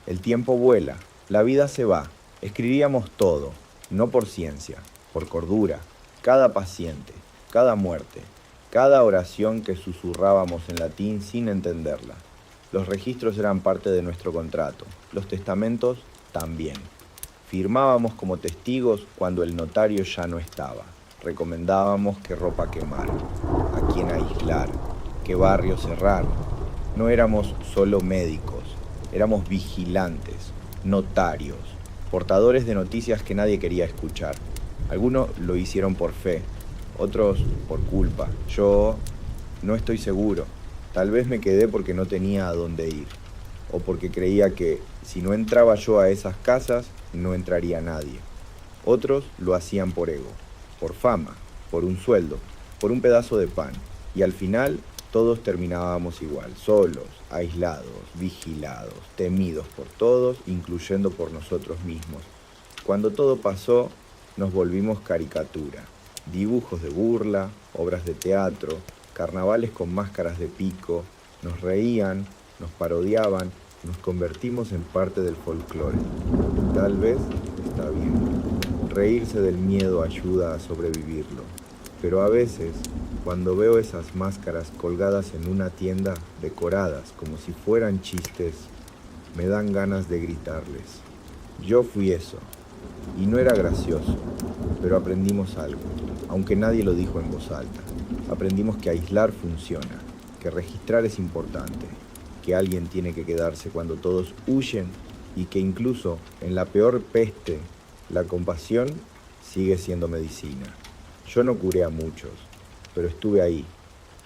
El tiempo vuela, la vida se va. Escribíamos todo, no por ciencia, por cordura. Cada paciente, cada muerte, cada oración que susurrábamos en latín sin entenderla. Los registros eran parte de nuestro contrato, los testamentos también. Firmábamos como testigos cuando el notario ya no estaba. Recomendábamos qué ropa quemar, a quién aislar, qué barrio cerrar. No éramos solo médicos, éramos vigilantes, notarios, portadores de noticias que nadie quería escuchar. Algunos lo hicieron por fe, otros por culpa. Yo no estoy seguro. Tal vez me quedé porque no tenía a dónde ir, o porque creía que si no entraba yo a esas casas, no entraría nadie. Otros lo hacían por ego, por fama, por un sueldo, por un pedazo de pan. Y al final todos terminábamos igual, solos, aislados, vigilados, temidos por todos, incluyendo por nosotros mismos. Cuando todo pasó, nos volvimos caricatura, dibujos de burla, obras de teatro, carnavales con máscaras de pico. Nos reían, nos parodiaban, nos convertimos en parte del folclore. Tal vez está bien. Reírse del miedo ayuda a sobrevivirlo. Pero a veces, cuando veo esas máscaras colgadas en una tienda, decoradas como si fueran chistes, me dan ganas de gritarles. Yo fui eso, y no era gracioso, pero aprendimos algo, aunque nadie lo dijo en voz alta. Aprendimos que aislar funciona, que registrar es importante, que alguien tiene que quedarse cuando todos huyen y que incluso en la peor peste, la compasión sigue siendo medicina. Yo no curé a muchos, pero estuve ahí,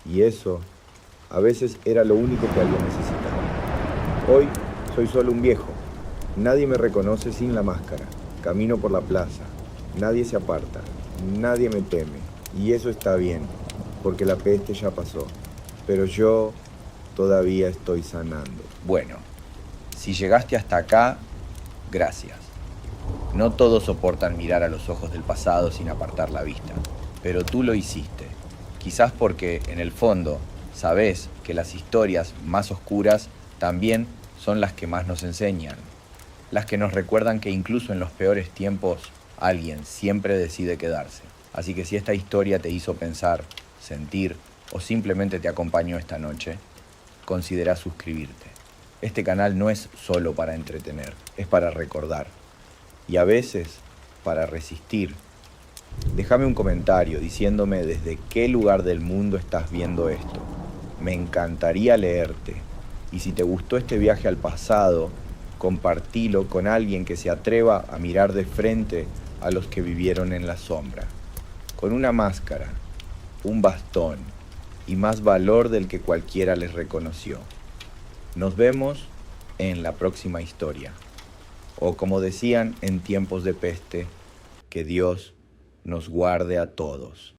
y eso a veces era lo único que alguien necesitaba. Hoy soy solo un viejo. Nadie me reconoce sin la máscara. Camino por la plaza. Nadie se aparta. Nadie me teme. Y eso está bien, porque la peste ya pasó. Pero yo todavía estoy sanando. Bueno, si llegaste hasta acá, gracias. No todos soportan mirar a los ojos del pasado sin apartar la vista, pero tú lo hiciste. Quizás porque, en el fondo, sabes que las historias más oscuras también son las que más nos enseñan, las que nos recuerdan que incluso en los peores tiempos alguien siempre decide quedarse. Así que si esta historia te hizo pensar, sentir o simplemente te acompañó esta noche, considera suscribirte. Este canal no es solo para entretener, es para recordar y a veces para resistir. Déjame un comentario diciéndome desde qué lugar del mundo estás viendo esto. Me encantaría leerte. Y si te gustó este viaje al pasado, compartilo con alguien que se atreva a mirar de frente a los que vivieron en la sombra, con una máscara, un bastón y más valor del que cualquiera les reconoció. Nos vemos en la próxima historia. O como decían en tiempos de peste, que Dios nos guarde a todos.